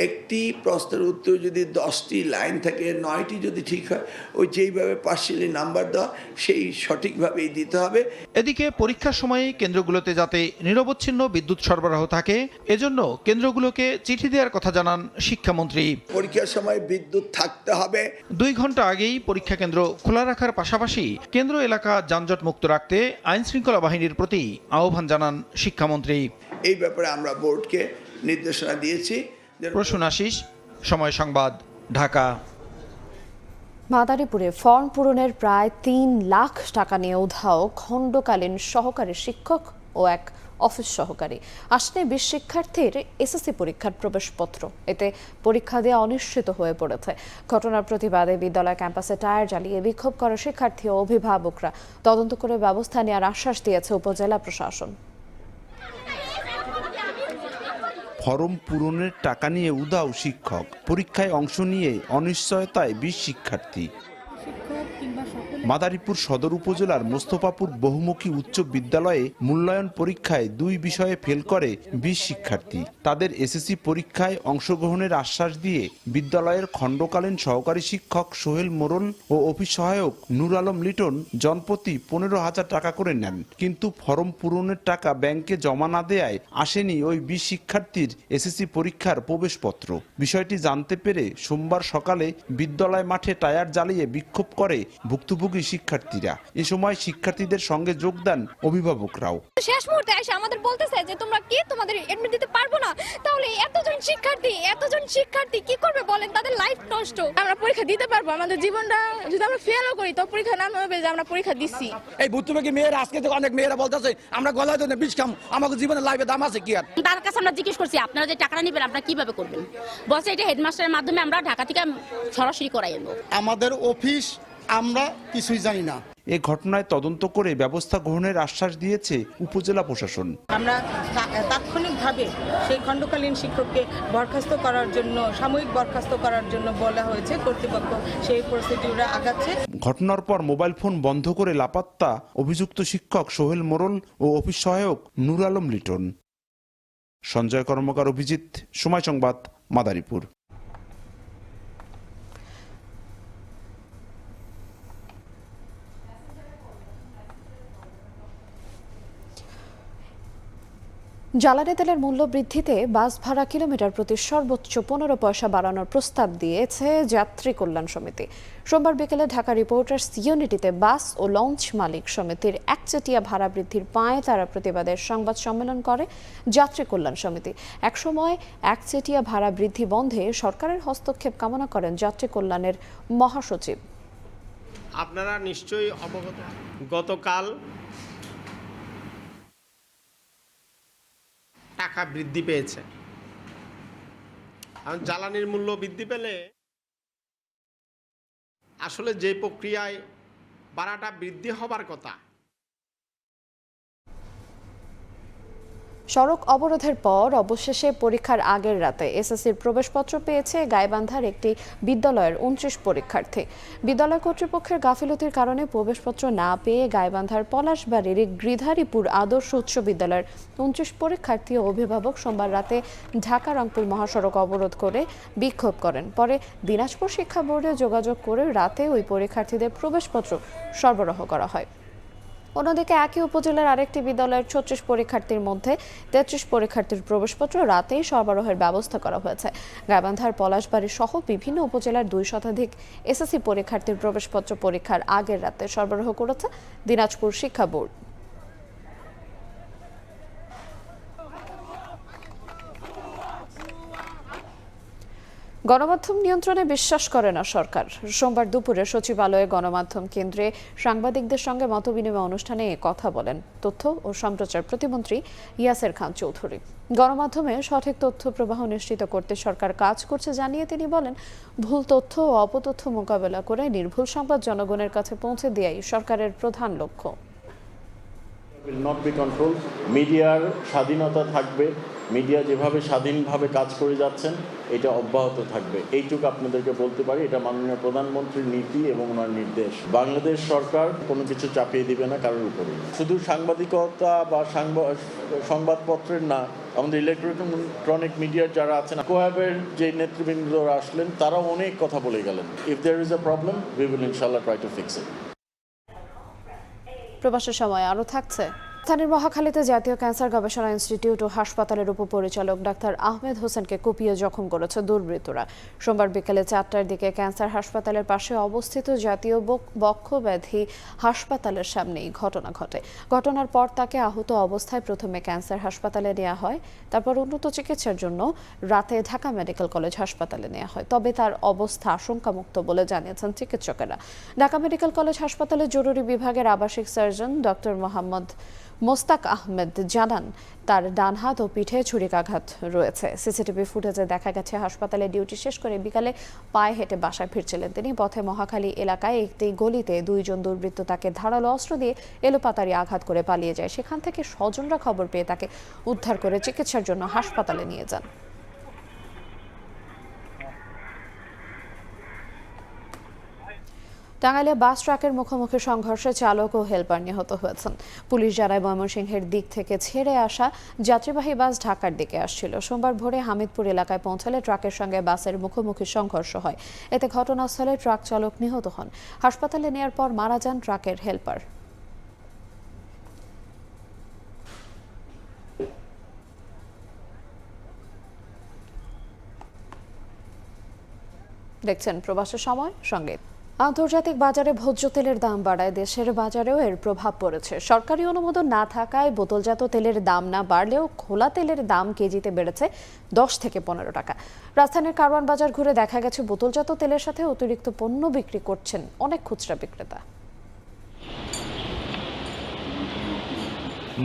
একটি প্রশ্নের উত্তর যদি 10টি লাইন থাকে 9টি যদি ঠিক হয়, ওই যেইভাবে পার্সিয়ালি নাম্বার দেওয়া সেই সঠিকভাবেই দিতে হবে।
এদিকে পরীক্ষার সময়ে কেন্দ্রগুলোতে যাতে নিরবচ্ছিন্ন বিদ্যুৎ সরবরাহ থাকে এজন্য কেন্দ্রগুলোকে চিঠি দেওয়ার কথা জানান শিক্ষামন্ত্রী।
পরীক্ষার সময় বিদ্যুৎ থাকতে হবে।
2 ঘন্টা আগেই পরীক্ষা কেন্দ্র খোলা রাখার পাশাপাশি কেন্দ্র এলাকা যানজট মুক্ত রাখতে আইন শৃঙ্খলা বাহিনীর প্রতি আহ্বান জানান শিক্ষামন্ত্রী।
এই ব্যাপারে আমরা বোর্ডকে নির্দেশনা দিয়েছি।
প্রসূন আশিস, সময় সংবাদ, ঢাকা।
মাদারীপুরে ফর্ম পূরণের প্রায় 3 লাখ টাকা নিয়ে উধাও খণ্ডকালীন সহকারী শিক্ষক ও এক অফিস সহকারী। আসনে 20 শিক্ষার্থীর এসএসসি পরীক্ষার প্রবেশপত্র, এতে পরীক্ষা দেওয়া অনিশ্চিত হয়ে পড়েছে। ঘটনার প্রতিবাদে বিদ্যালয় ক্যাম্পাসে টায়ার জ্বালিয়ে বিক্ষোভ করে শিক্ষার্থী ও অভিভাবকরা। তদন্ত করে ব্যবস্থা নেওয়ার আশ্বাস দিয়েছে উপজেলা প্রশাসন।
ফরম পূরণের টাকা নিয়ে উধাও শিক্ষক, পরীক্ষায় অংশ নিয়ে অনিশ্চয়তায় 20 শিক্ষার্থী। মাদারীপুর সদর উপজেলার মোস্তফাপুর বহুমুখী উচ্চ বিদ্যালয়ে মূল্যায়ন পরীক্ষায় 2 বিষয়ে ফেল করে 20 শিক্ষার্থী। তাদের এসএসসি পরীক্ষায় অংশগ্রহণের আশ্বাস দিয়ে বিদ্যালয়ের খণ্ডকালীন সহকারী শিক্ষক সোহেল মোরল ও অফিস সহায়ক নূর আলম লিটন জনপ্রতি 15,000 টাকা করে নেন, কিন্তু ফরম পূরণের টাকা ব্যাংকে জমা না দেয়ায় আসেনি ওই 20 শিক্ষার্থীর এসএসসি পরীক্ষার প্রবেশপত্র। বিষয়টি জানতে পেরে সোমবার সকালে বিদ্যালয় মাঠে টায়ার জ্বালিয়ে বিক্ষোভ করে ভুক্তভোগী শিক্ষার্থীরা। এ সময় শিক্ষার্থীদের সঙ্গে যোগ দেন অভিভাবকরাও।
শেষ মুহূর্তে এসে আমাদের বলতেছে যে তোমরা কি তোমাদের এডমিট দিতে পারবো না। তাহলে এতজন শিক্ষার্থী কি করবে বলেন? তাদের লাইফ নষ্ট। আমরা পরীক্ষা দিতে পারবো, আমাদের জীবনটা যদি আমরা ফেলও করি তো পরীক্ষা নাম হবে যে আমরা পরীক্ষা দিচ্ছি।
এই ভুক্তভোগী মেয়েরা আজকে থেকে অনেক মেয়েরা বলতেছে আমরা গলায় ধরে বিষ খাম, আমাদের জীবনের লাইফে দাম আছে কি আর?
তার কাছে আমরা জিজ্ঞেস করছি আপনারা যে টাকাটা নেবেন আপনারা কিভাবে করবেন, বলছে এটা হেডমাস্টারের মাধ্যমে আমরা ঢাকা থেকে সরাসরি করাই আনবো।
আমাদের অফিস আমরা কিছুই জানি না।
এ ঘটনায় তদন্ত করে ব্যবস্থা গ্রহণের আশ্বাস দিয়েছে উপজেলা প্রশাসন।
আমরা তাৎক্ষণিকভাবে সেই খণ্ডকালীন শিক্ষককে বরখাস্ত করার জন্য, সাময়িক বরখাস্ত করার জন্য বলা হয়েছে। কর্তৃপক্ষ সেই প্রসিডিউরে আগাচ্ছে।
ঘটনার পর মোবাইল ফোন বন্ধ করে লাপাত্তা অভিযুক্ত শিক্ষক সোহেল মোরল ও অফিস সহায়ক নূর আলম লিটন। সঞ্জয় কর্মকার, অভিজিৎ, সময় সংবাদ, মাদারীপুর।
জ্বালানি তেলের মূল্য বৃদ্ধিতে বাস ভাড়া কিলোমিটার প্রতি সর্বোচ্চ 15 পয়সা বাড়ানোর প্রস্তাব দিয়েছে যাত্রী কল্যাণ সমিতি। সোমবার বিকেলে ঢাকা রিপোর্টার্স ইউনিটিতে বাস ও লঞ্চ মালিক সমিতির একচেটিয়া ভাড়া বৃদ্ধির পাঁয়তারা প্রতিবাদের সংবাদ সম্মেলন করে যাত্রী কল্যাণ সমিতি। একসময় একচেটিয়া ভাড়া বৃদ্ধি বন্ধে সরকারের হস্তক্ষেপ কামনা করেন যাত্রী কল্যাণের মহাসচিব।
আপনারা নিশ্চয়ই অবগত, গতকাল টাকা বৃদ্ধি পেয়েছে। জ্বালানির মূল্য বৃদ্ধি পেলে আসলে যে প্রক্রিয়ায় ভাড়াটা বৃদ্ধি হবার কথা।
সড়ক অবরোধের পর অবশেষে পরীক্ষার আগের রাতে এসএসসির প্রবেশপত্র পেয়েছে গাইবান্ধার একটি বিদ্যালয়ের 29 পরীক্ষার্থী। বিদ্যালয় কর্তৃপক্ষের গাফিলতির কারণে প্রবেশপত্র না পেয়ে গাইবান্ধার পলাশবাড়ির গৃধারীপুর আদর্শ উচ্চ বিদ্যালয়ের 29 পরীক্ষার্থী ও অভিভাবক সোমবার রাতে ঢাকা রংপুর মহাসড়ক অবরোধ করে বিক্ষোভ করেন। পরে দিনাজপুর শিক্ষা বোর্ডে যোগাযোগ করে রাতে ওই পরীক্ষার্থীদের প্রবেশপত্র সরবরাহ করা হয়। অন্যদিকে একই উপজেলার আরেকটি বিদ্যালয়ের 36 পরীক্ষার্থীর মধ্যে 33 পরীক্ষার্থীর প্রবেশপত্র রাতেই সরবরাহের ব্যবস্থা করা হয়েছে। গাইবান্ধার পলাশবাড়ি সহ বিভিন্ন উপজেলার 2 শতাধিক এসএসসি পরীক্ষার্থীর প্রবেশপত্র পরীক্ষার আগের রাতে সরবরাহ করেছে দিনাজপুর শিক্ষা বোর্ড। গণমাধ্যম নিয়ন্ত্রণে বিশ্বাস করে না সরকার। সোমবার দুপুরে সচিবালয়ে গণমাধ্যম কেন্দ্রে সাংবাদিকদের সঙ্গে মতবিনিময় অনুষ্ঠানে কথা বলেন তথ্য ও সম্প্রচার প্রতিমন্ত্রী ইয়াসের খান চৌধুরী। গণমাধ্যমে সঠিক তথ্য প্রবাহ নিশ্চিত করতে সরকার কাজ করছে জানিয়ে তিনি বলেন, ভুল তথ্য ও অপতথ্য মোকাবেলা করে নির্ভুল সংবাদ জনগণের কাছে পৌঁছে দেওয়াই সরকারের প্রধান লক্ষ্য।
will not be controlled. মিডিয়ার স্বাধীনতা থাকবে, মিডিয়া যেভাবে স্বাধীনভাবে কাজ করে যাচ্ছেন এটা অব্যাহত থাকবে, এইটুকু আপনাদেরকে বলতে পারি। এটা মাননীয় প্রধানমন্ত্রীর নীতি এবং ওনার নির্দেশ। বাংলাদেশ সরকার কোনো কিছু চাপিয়ে দিবে না কারোর উপরে। শুধু সাংবাদিকতা বা সংবাদপত্রের না, আমাদের ইলেকট্রনিক মিডিয়ার যারা আছেন, কোয়াবের যে নেতৃবৃন্দরা আসলেন তারাও অনেক কথা বলে গেলেন। If there is a problem we will ইনশাআল্লাহ ট্রাই টু ফিক্স ইট।
প্রবাসের সময় আরও থাকছে। রাজধানীর মহাখালীতে জাতীয় ক্যান্সার গবেষণা ইনস্টিটিউট ও হাসপাতালের উপপরিচালক ডাক্তার আহমেদ হোসেনকে কুপিয়ে জখম করেছে দুর্বৃত্তরা। সোমবার বিকেলে 4টার দিকে ক্যান্সার হাসপাতালের পাশে অবস্থিত জাতীয় বক্ষব্যাধি হাসপাতালের সামনেই ঘটনা ঘটে। ঘটনার পর তাকে আহত অবস্থায় প্রথমে ক্যান্সার হাসপাতালে নেওয়া হয়, তারপর উন্নত চিকিৎসার জন্য রাতে ঢাকা মেডিকেল কলেজ হাসপাতালে নেওয়া হয়। তবে তার অবস্থা আশঙ্কামুক্ত বলে জানিয়েছেন চিকিৎসকেরা। ঢাকা মেডিকেল কলেজ হাসপাতালের জরুরি বিভাগের আবাসিক সার্জন ডক্টর মোহাম্মদ মোস্তাক আহমেদ জানান, তার ডান হাত ও পিঠে ছুরিকাঘাত রয়েছে। সিসিটিভি ফুটেজে দেখা গেছে হাসপাতালে ডিউটি শেষ করে বিকালে পায়ে হেঁটে বাসায় ফিরছিলেন তিনি। পথে মহাখালী এলাকায় একটি গলিতে 2 জন দুর্বৃত্ত তাকে ধারালো অস্ত্র দিয়ে এলোপাতাড়ি আঘাত করে পালিয়ে যায়। সেখান থেকে স্বজনরা খবর পেয়ে তাকে উদ্ধার করে চিকিৎসার জন্য হাসপাতালে নিয়ে যান। টাঙ্গাইলে বাস ট্রাকের মুখোমুখি সংঘর্ষে চালক ও হেলপার নিহত হয়েছেন। পুলিশ জানায় ময়মনসিংহের দিক থেকে ছেড়ে আসা যাত্রীবাহী বাস ঢাকার দিকে আসছিল। সোমবার ভোরে হামিদপুর এলাকায় পৌঁছালে ট্রাকের সঙ্গে বাসের মুখোমুখি সংঘর্ষ হয়। এতে ঘটনাস্থলে ট্রাক চালক নিহত হন। হাসপাতালে নেয়ার পর মারা যান ট্রাকের হেলপার। দেখছেন প্রবাসের সময় সঙ্গে। আন্তর্জাতিক বাজারে ভোজ্য তেলের দাম বাড়ায় দেশের বাজারেও এর প্রভাব পড়েছে। সরকারি অনুমোদন না থাকায় বোতলজাত তেলের দাম না বাড়লেও খোলা তেলের দাম কেজিতে বেড়েছে 10 থেকে 15 টাকা। রাজধানীর কারওয়ান বাজার ঘুরে দেখা গেছে বোতলজাত তেলের সাথে অতিরিক্ত পণ্য বিক্রি করছেন অনেক খুচরা বিক্রেতা।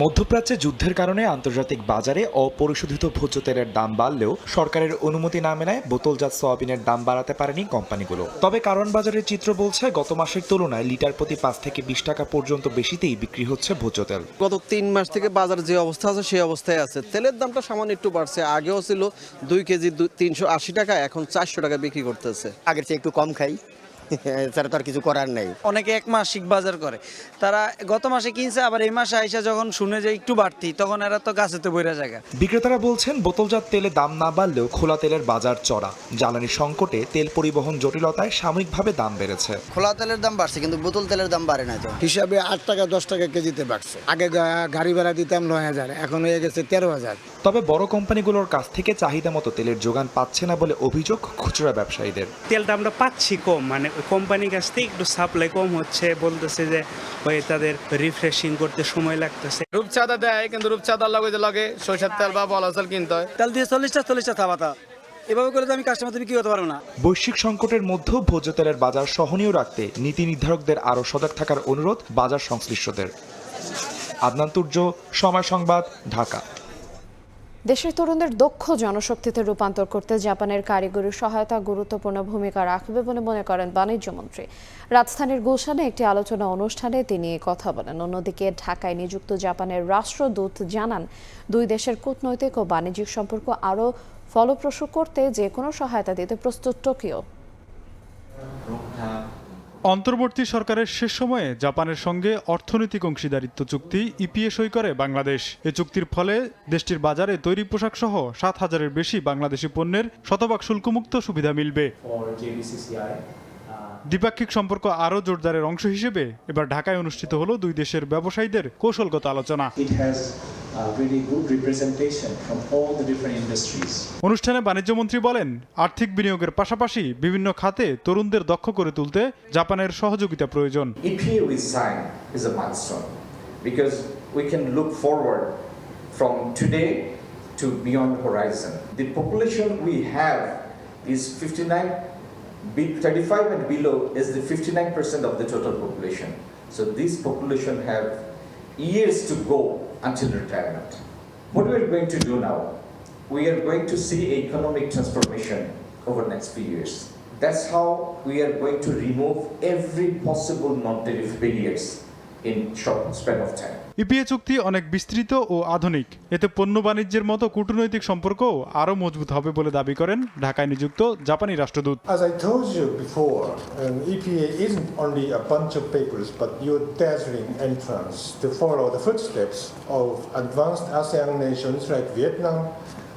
মধ্যপ্রাচ্যে যুদ্ধের কারণে আন্তর্জাতিক বাজারে অপরিশোধিত ভোজ্য তেলের দাম বাড়লেও সরকারের অনুমতি না মেলায় বোতলজাত সয়াবিনের দাম বাড়াতে পারেনি কোম্পানিগুলো। তবে কারওয়ান বাজারের চিত্র বলছে গত মাসের তুলনায় লিটার প্রতি 5 থেকে 20 টাকা পর্যন্ত বেশিতেই বিক্রি হচ্ছে ভোজ্য তেল।
গত 3 মাস থেকে বাজার যে অবস্থা আছে সেই অবস্থায় আছে। তেলের দামটা সামান্য একটু বাড়ছে, আগেও ছিল 2 কেজি 380 টাকা, এখন 400 টাকা বিক্রি করতেছে।
আগের চেয়ে একটু কম খাই, তারা তো আর কিছু করার নেই।
অনেকে 1 মাসিক বাজার করে, তারা গত মাসে কিনছে, আবার এই মাসে আইসা যখন শুনে যে একটু বাড়তি, তখন এরা তো গাছেতে বইরা জায়গা।
বিক্রেতারা বলছেন বোতলজাত তেলে দাম না বাড়লেও খোলা তেলের বাজার চড়া। জ্বালানি সংকটে তেল পরিবহন জটিলতায় সাময়িকভাবে দাম বেড়েছে।
খোলা তেলের দাম বাড়ছে কিন্তু বোতল তেলের দাম বাড়ে না। তো
হিসাবে 8 টাকা 10 টাকা কেজিতে বাড়ছে। আগে গাড়ি ভাড়া দিতাম 9000, এখন হয়ে গেছে 13000।
তবে বড় কোম্পানিগুলোর কাছ থেকে চাহিদা মতো তেলের যোগান পাচ্ছে না বলে অভিযোগ খুচরা ব্যবসায়ীদের।
তেলটা আমরা পাচ্ছি কম, মানে কোম্পানির কাছ থেকে একটু সাপ্লাই কম হচ্ছে, বলতেছে যে ওই তাদের রিফ্রেশিং করতে সময় লাগতেছে।
রূপচাঁদা দেয় কিন্তু রূপচাঁদার লাগে সরিষার তেল বা বলা তেল কিনতে হয়।
তেল দিয়ে 40টা থাবাতা, এভাবে করে তো আমি কাস্টমারদের বিক্রি করতে পারবো না।
বৈশ্বিক সংকটের মধ্যেও ভোজ্য তেলের বাজার সহনীয় রাখতে নীতি নির্ধারকদের আরও সজাগ থাকার অনুরোধ বাজার সংশ্লিষ্টদের। আদনান তুর্য, সময় সংবাদ, ঢাকা।
দেশের তরুণদের দক্ষ জনশক্তিতে রূপান্তর করতে জাপানের কারিগরি সহায়তা গুরুত্বপূর্ণ ভূমিকা রাখবে বলে মনে করেন বাণিজ্যমন্ত্রী। রাজধানীর গুলশানে একটি আলোচনা অনুষ্ঠানে তিনি কথা বলেন। অন্যদিকে ঢাকায় নিযুক্ত জাপানের রাষ্ট্রদূত জানান, 2 দেশের কূটনৈতিক ও বাণিজ্যিক সম্পর্ক আরও ফলপ্রসূ করতে যে কোনো সহায়তা দিতে প্রস্তুত টোকিও।
অন্তর্বর্তী সরকারের শেষ সময়ে জাপানের সঙ্গে অর্থনৈতিক অংশীদারিত্ব চুক্তি ইপিএ সই করে বাংলাদেশ। এ চুক্তির ফলে দেশটির বাজারে তৈরি পোশাক সহ 7,000-এর বেশি বাংলাদেশি পণ্যের শতভাগ শুল্কমুক্ত সুবিধা মিলবে। দ্বিপাক্ষিক সম্পর্ক আরও জোরদারের অংশ হিসেবে এবার ঢাকায় অনুষ্ঠিত হলো 2 দেশের ব্যবসায়ীদের কৌশলগত আলোচনা। অনুষ্ঠানে বাণিজ্যমন্ত্রী বলেন, আর্থিক বিনিয়োগের পাশাপাশি বিভিন্ন খাতে তরুণদের দক্ষ করে তুলতে জাপানের সহযোগিতা প্রয়োজন।
B35 and below is the 59% of the total population. So this population have years to go until retirement. What we are going to do now, we are going to see economic transformation over the next few years. That's how we are going to remove every possible non-tariff barriers in short span of time.
EPA চুক্তি অনেক বিস্তৃত ও আধুনিক, এতে পণ্য বাণিজ্যের মতো কূটনৈতিক সম্পর্কও আরও মজবুত হবে বলে দাবি করেন ঢাকায় নিযুক্ত জাপানি রাষ্ট্রদূত।
As I told you before, EPA isn't only a bunch of papers, but your dazzling entrance to follow the footsteps of advanced ASEAN nations like Vietnam,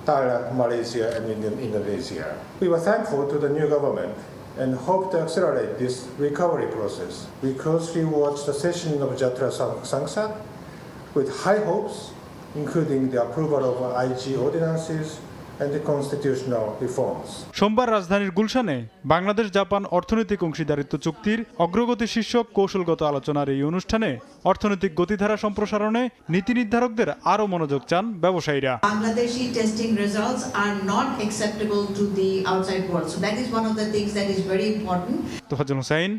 Thailand, Malaysia, and Indonesia. We were thankful to the new government and hope to accelerate this recovery process. We closely watch the session of Jatra Sangsad with high hopes, including the approval of IG ordinances and the constitutional reforms.
সোমবার রাজধানীর গুলশানে বাংলাদেশ জাপান অর্থনৈতিক অংশীদারিত্ব চুক্তির অগ্রগতি শীর্ষক কৌশলগত আলোচনার এই অনুষ্ঠানে অর্থনৈতিক গতিধারা সম্প্রসারণে নীতি নির্ধারকদের আরও মনোযোগ চান ব্যবসায়ীরা।
Bangladeshi testing results are not acceptable to the outside world. So that is one of the things that is very important.
Tofazzal Hossain,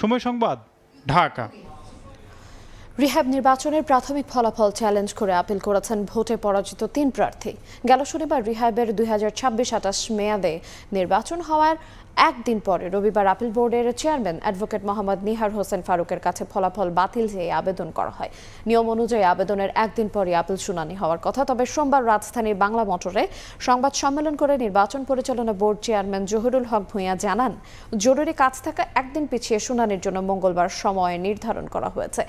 সময় সংবাদ, ঢাকা।
রিহ্যাব নির্বাচনের প্রাথমিক ফলাফল চ্যালেঞ্জ করে আপিল করেছেন ভোটে পরাজিত 3 প্রার্থী। গেল শনিবার রিহ্যাবের 2026-28 মেয়াদে নির্বাচন হওয়ার একদিন পরে রবিবার আপিল বোর্ডের চেয়ারম্যান অ্যাডভোকেট মোহাম্মদ নিহার হোসেন ফারুকের কাছে ফলাফল বাতিল চেয়ে আবেদন করা হয়। নিয়ম অনুযায়ী আবেদনের একদিন পরে আপিল শুনানি হওয়ার কথা। তবে সোমবার রাজধানীর বাংলা মোটরে সংবাদ সম্মেলন করে নির্বাচন পরিচালনা বোর্ড চেয়ারম্যান জহিরুল হক ভূঁইয়া জানান, জরুরি কাজ থাকা একদিন পিছিয়ে শুনানির জন্য মঙ্গলবার সময় নির্ধারণ করা হয়েছে।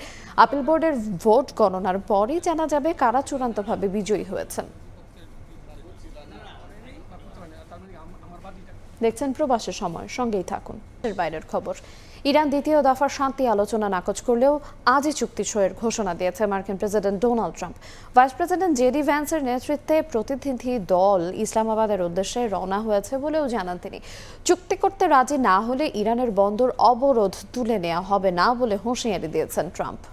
আপিল বোর্ডের ভোট গণনার পরই জানা যাবে কারা চূড়ান্তভাবে বিজয়ী হয়েছেন। দেখছেন প্রবাসের সময়, সঙ্গেই থাকুন। এর বাইরের খবর, ইরান দ্বিতীয় দফার শান্তি আলোচনা নাকচ করলেও আজই চুক্তি সইয়ের ঘোষণা দিয়েছে মার্কিন president Donald Trump. Vice president JD ভ্যান্সের নেতৃত্বে প্রতিনিধি দল ইসলামাবাদের উদ্দেশ্যে রওনা হয়েছে বলেও জানান তিনি। চুক্তি করতে রাজি না হলে ইরানের বন্দর অবরোধ তুলে নেওয়া হবে না বলে হুঁশিয়ারি দিয়েছেন ট্রাম্প।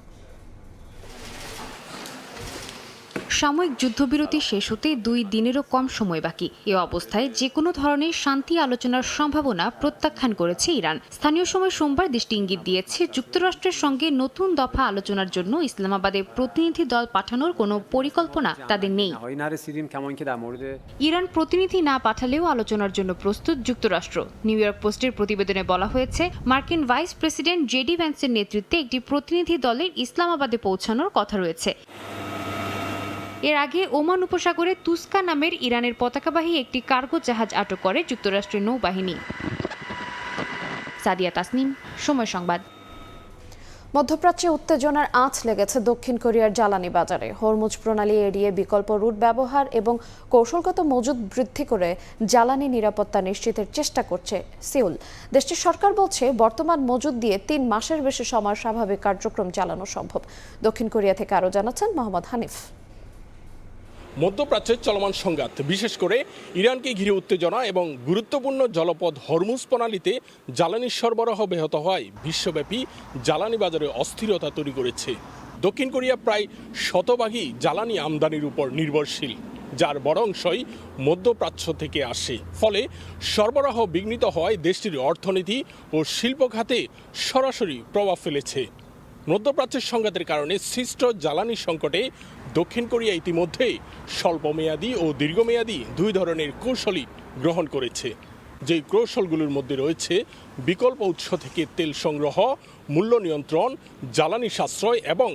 সাময়িক যুদ্ধবিরতি শেষ হতে 2 দিনেরও কম সময় বাকি। এ অবস্থায় যে কোনো ধরনের শান্তি আলোচনার সম্ভাবনা প্রত্যাখ্যান করেছে ইরান। স্থানীয় সময় সোমবার দেশটি ইঙ্গিত দিয়েছে যুক্তরাষ্ট্রের সঙ্গে নতুন দফা আলোচনার জন্য ইসলামাবাদে প্রতিনিধি দল পাঠানোর কোনো পরিকল্পনা তাদের নেই। ইরান প্রতিনিধি না পাঠালেও আলোচনার জন্য প্রস্তুত যুক্তরাষ্ট্র। নিউ ইয়র্ক পোস্টের প্রতিবেদনে বলা হয়েছে, মার্কিন ভাইস প্রেসিডেন্ট জেডি ভ্যান্সের নেতৃত্বে একটি প্রতিনিধি দলের ইসলামাবাদে পৌঁছানোর কথা রয়েছে। এর আগে ওমান উপসাগরে তুস্কা নামের ইরানের পতাকাবাহী একটি কার্গো জাহাজ আটক করে যুক্তরাষ্ট্রের নৌবাহিনী। সাদিয়া তাসনিম, সময় সংবাদ।
মধ্যপ্রাচ্যে উত্তেজনার আঁচ লেগেছে দক্ষিণ কোরিয়ার জ্বালানি বাজারে। হরমুজ প্রণালী এড়িয়ে বিকল্প রুট ব্যবহার এবং কৌশলগত মজুদ বৃদ্ধি করে জ্বালানি নিরাপত্তা নিশ্চিতের চেষ্টা করছে সিউল। দেশটির সরকার বলছে বর্তমান মজুদ দিয়ে 3 মাসের বেশি সময় স্বাভাবিক কার্যক্রম চালানো সম্ভব। দক্ষিণ কোরিয়া থেকে আরও জানাচ্ছেন মোহাম্মদ হানিফ।
মধ্যপ্রাচ্যের চলমান সংঘাত, বিশেষ করে ইরানকে ঘিরে উত্তেজনা এবং গুরুত্বপূর্ণ জলপথ হরমুজ প্রণালীতে জ্বালানি সরবরাহ ব্যাহত হওয়ায় বিশ্বব্যাপী জ্বালানি বাজারে অস্থিরতা তৈরি করেছে। দক্ষিণ কোরিয়া প্রায় শতভাগই জ্বালানি আমদানির উপর নির্ভরশীল, যার বড় অংশই মধ্যপ্রাচ্য থেকে আসে। ফলে সরবরাহ বিঘ্নিত হওয়ায় দেশটির অর্থনীতি ও শিল্প খাতে সরাসরি প্রভাব ফেলেছে। মধ্যপ্রাচ্যের সংঘাতের কারণে সৃষ্ট জ্বালানি সংকটে দক্ষিণ কোরিয়া ইতিমধ্যে স্বল্পমেয়াদী ও দীর্ঘমেয়াদী 2 ধরনের কৌশলই গ্রহণ করেছে। যেই কৌশলগুলোর মধ্যে রয়েছে বিকল্প উৎস থেকে তেল সংগ্রহ, মূল্য নিয়ন্ত্রণ, জ্বালানি সাশ্রয় এবং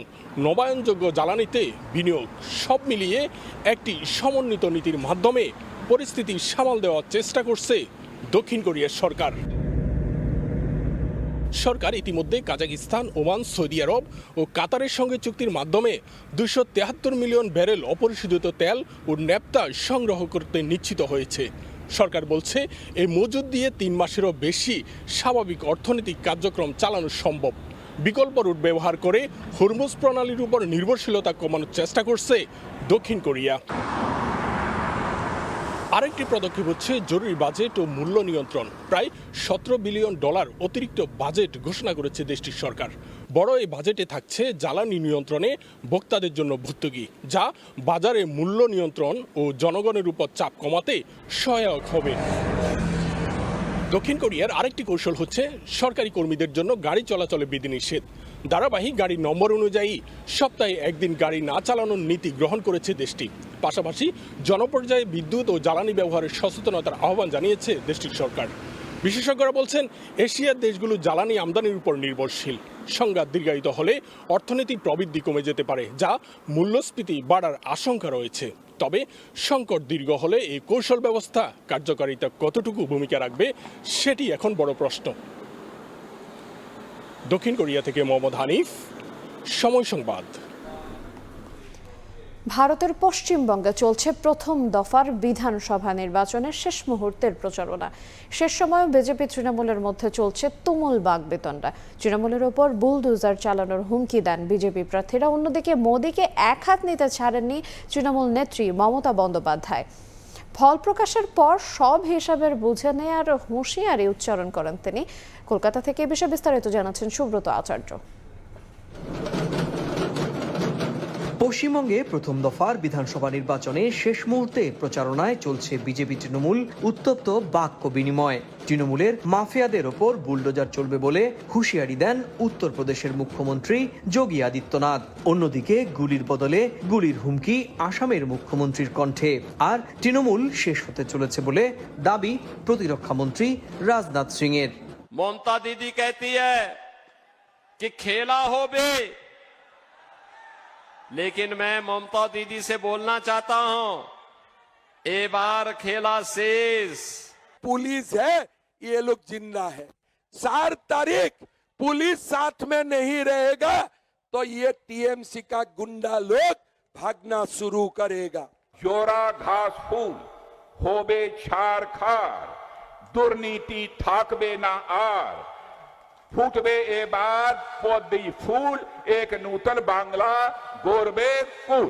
নবায়নযোগ্য জ্বালানিতে বিনিয়োগ। সব মিলিয়ে একটি সমন্বিত নীতির মাধ্যমে পরিস্থিতি সামাল দেওয়ার চেষ্টা করছে দক্ষিণ কোরিয়ার সরকার। সরকার ইতিমধ্যে কাজাকিস্তান, ওমান, সৌদি আরব ও কাতারের সঙ্গে চুক্তির মাধ্যমে 273 মিলিয়ন ব্যারেল অপরিশোধিত তেল ও ন্যাপথা সংগ্রহ করতে নিশ্চিত হয়েছে। সরকার বলছে এই মজুদ দিয়ে 3 মাসেরও বেশি স্বাভাবিক অর্থনৈতিক কার্যক্রম চালানো সম্ভব। বিকল্প রুট ব্যবহার করে হরমুজ প্রণালীর উপর নির্ভরশীলতা কমানোর চেষ্টা করছে দক্ষিণ কোরিয়া। আরেকটি পদক্ষেপ হচ্ছে জরুরি বাজেট ও মূল্য নিয়ন্ত্রণ। প্রায় $17 বিলিয়ন অতিরিক্ত বাজেট ঘোষণা করেছে দেশটির সরকার। বড় এই বাজেটে থাকছে জ্বালানি নিয়ন্ত্রণে ভোক্তাদের জন্য ভর্তুকি, যা বাজারে মূল্য নিয়ন্ত্রণ ও জনগণের উপর চাপ কমাতে সহায়ক হবে। দক্ষিণ কোরিয়ার আরেকটি কৌশল হচ্ছে সরকারি কর্মীদের জন্য গাড়ি চলাচলে বিধিনিষেধ। ধারাবাহিক গাড়ির নম্বর অনুযায়ী সপ্তাহে 1 দিন গাড়ি না চালানোর নীতি গ্রহণ করেছে দেশটি। পাশাপাশি জনপর্যায়ে বিদ্যুৎ ও জ্বালানি ব্যবহারের সচেতনতার আহ্বান জানিয়েছে দেশটির সরকার। বিশেষজ্ঞরা বলছেন এশিয়ার দেশগুলো জ্বালানি আমদানির উপর নির্ভরশীল। সংঘাত দীর্ঘায়িত হলে অর্থনৈতিক প্রবৃদ্ধি কমে যেতে পারে, যা মূল্যস্ফীতি বাড়ার আশঙ্কা রয়েছে। তবে সংকট দীর্ঘ হলে এই কৌশল ব্যবস্থা কার্যকারিতা কতটুকু ভূমিকা রাখবে সেটি এখন বড় প্রশ্ন। দক্ষিণ কোরিয়া থেকে মোহাম্মদ হানিফ, সময় সংবাদ।
ভারতের পশ্চিমবঙ্গে চলছে প্রথম দফার বিধানসভা নির্বাচনের শেষ মুহূর্তের প্রচারণা। শেষ সময়ে বিজেপি তৃণমূলের মধ্যে চলছে তুমুল বাকবিতণ্ডা। তৃণমূলের ওপর বুলডোজার চালানোর হুমকি দেন বিজেপি প্রার্থীরা। অন্যদিকে মোদীকে এক হাত নিতে ছাড়েননি তৃণমূল নেত্রী মমতা বন্দ্যোপাধ্যায়। ফল প্রকাশের পর সব হিসাবের বুঝে নেয়ার হুঁশিয়ারি উচ্চারণ করেন তিনি। কলকাতা থেকে এ বিষয়ে বিস্তারিত জানাচ্ছেন সুব্রত আচার্য।
পশ্চিমবঙ্গে প্রথম দফার বিধানসভা নির্বাচনে শেষ মুহূর্তে প্রচারণায় চলছে বিজেপি তৃণমূল উত্তপ্ত বাক্য বিনিময়। তৃণমূলের মাফিয়াদের ওপর বুলডোজার চলবে বলে হুঁশিয়ারি দেন উত্তরপ্রদেশের মুখ্যমন্ত্রী যোগী আদিত্যনাথ। অন্যদিকে গুলির বদলে গুলির হুমকি আসামের মুখ্যমন্ত্রীর কণ্ঠে। আর তৃণমূল শেষ হতে চলেছে বলে দাবি প্রতিরক্ষা মন্ত্রী রাজনাথ সিং এর।
মমতা দিদি कहती है कि खेला होबे, लेकिन मैं ममता दीदी से बोलना चाहता हूं, ए बार खेला शेष।
पुलिस है, ये लोग जिंदा है। 4 तारीख पुलिस साथ में नहीं रहेगा तो ये टीएमसी का गुंडा लोग भागना शुरू करेगा।
जोरा घास फूल होबे छार खार, दुर्नीति थाकबे ना आर, फूटबे एबार पद्मी फूल, एक नूतन बांग्ला गौरবে কুল।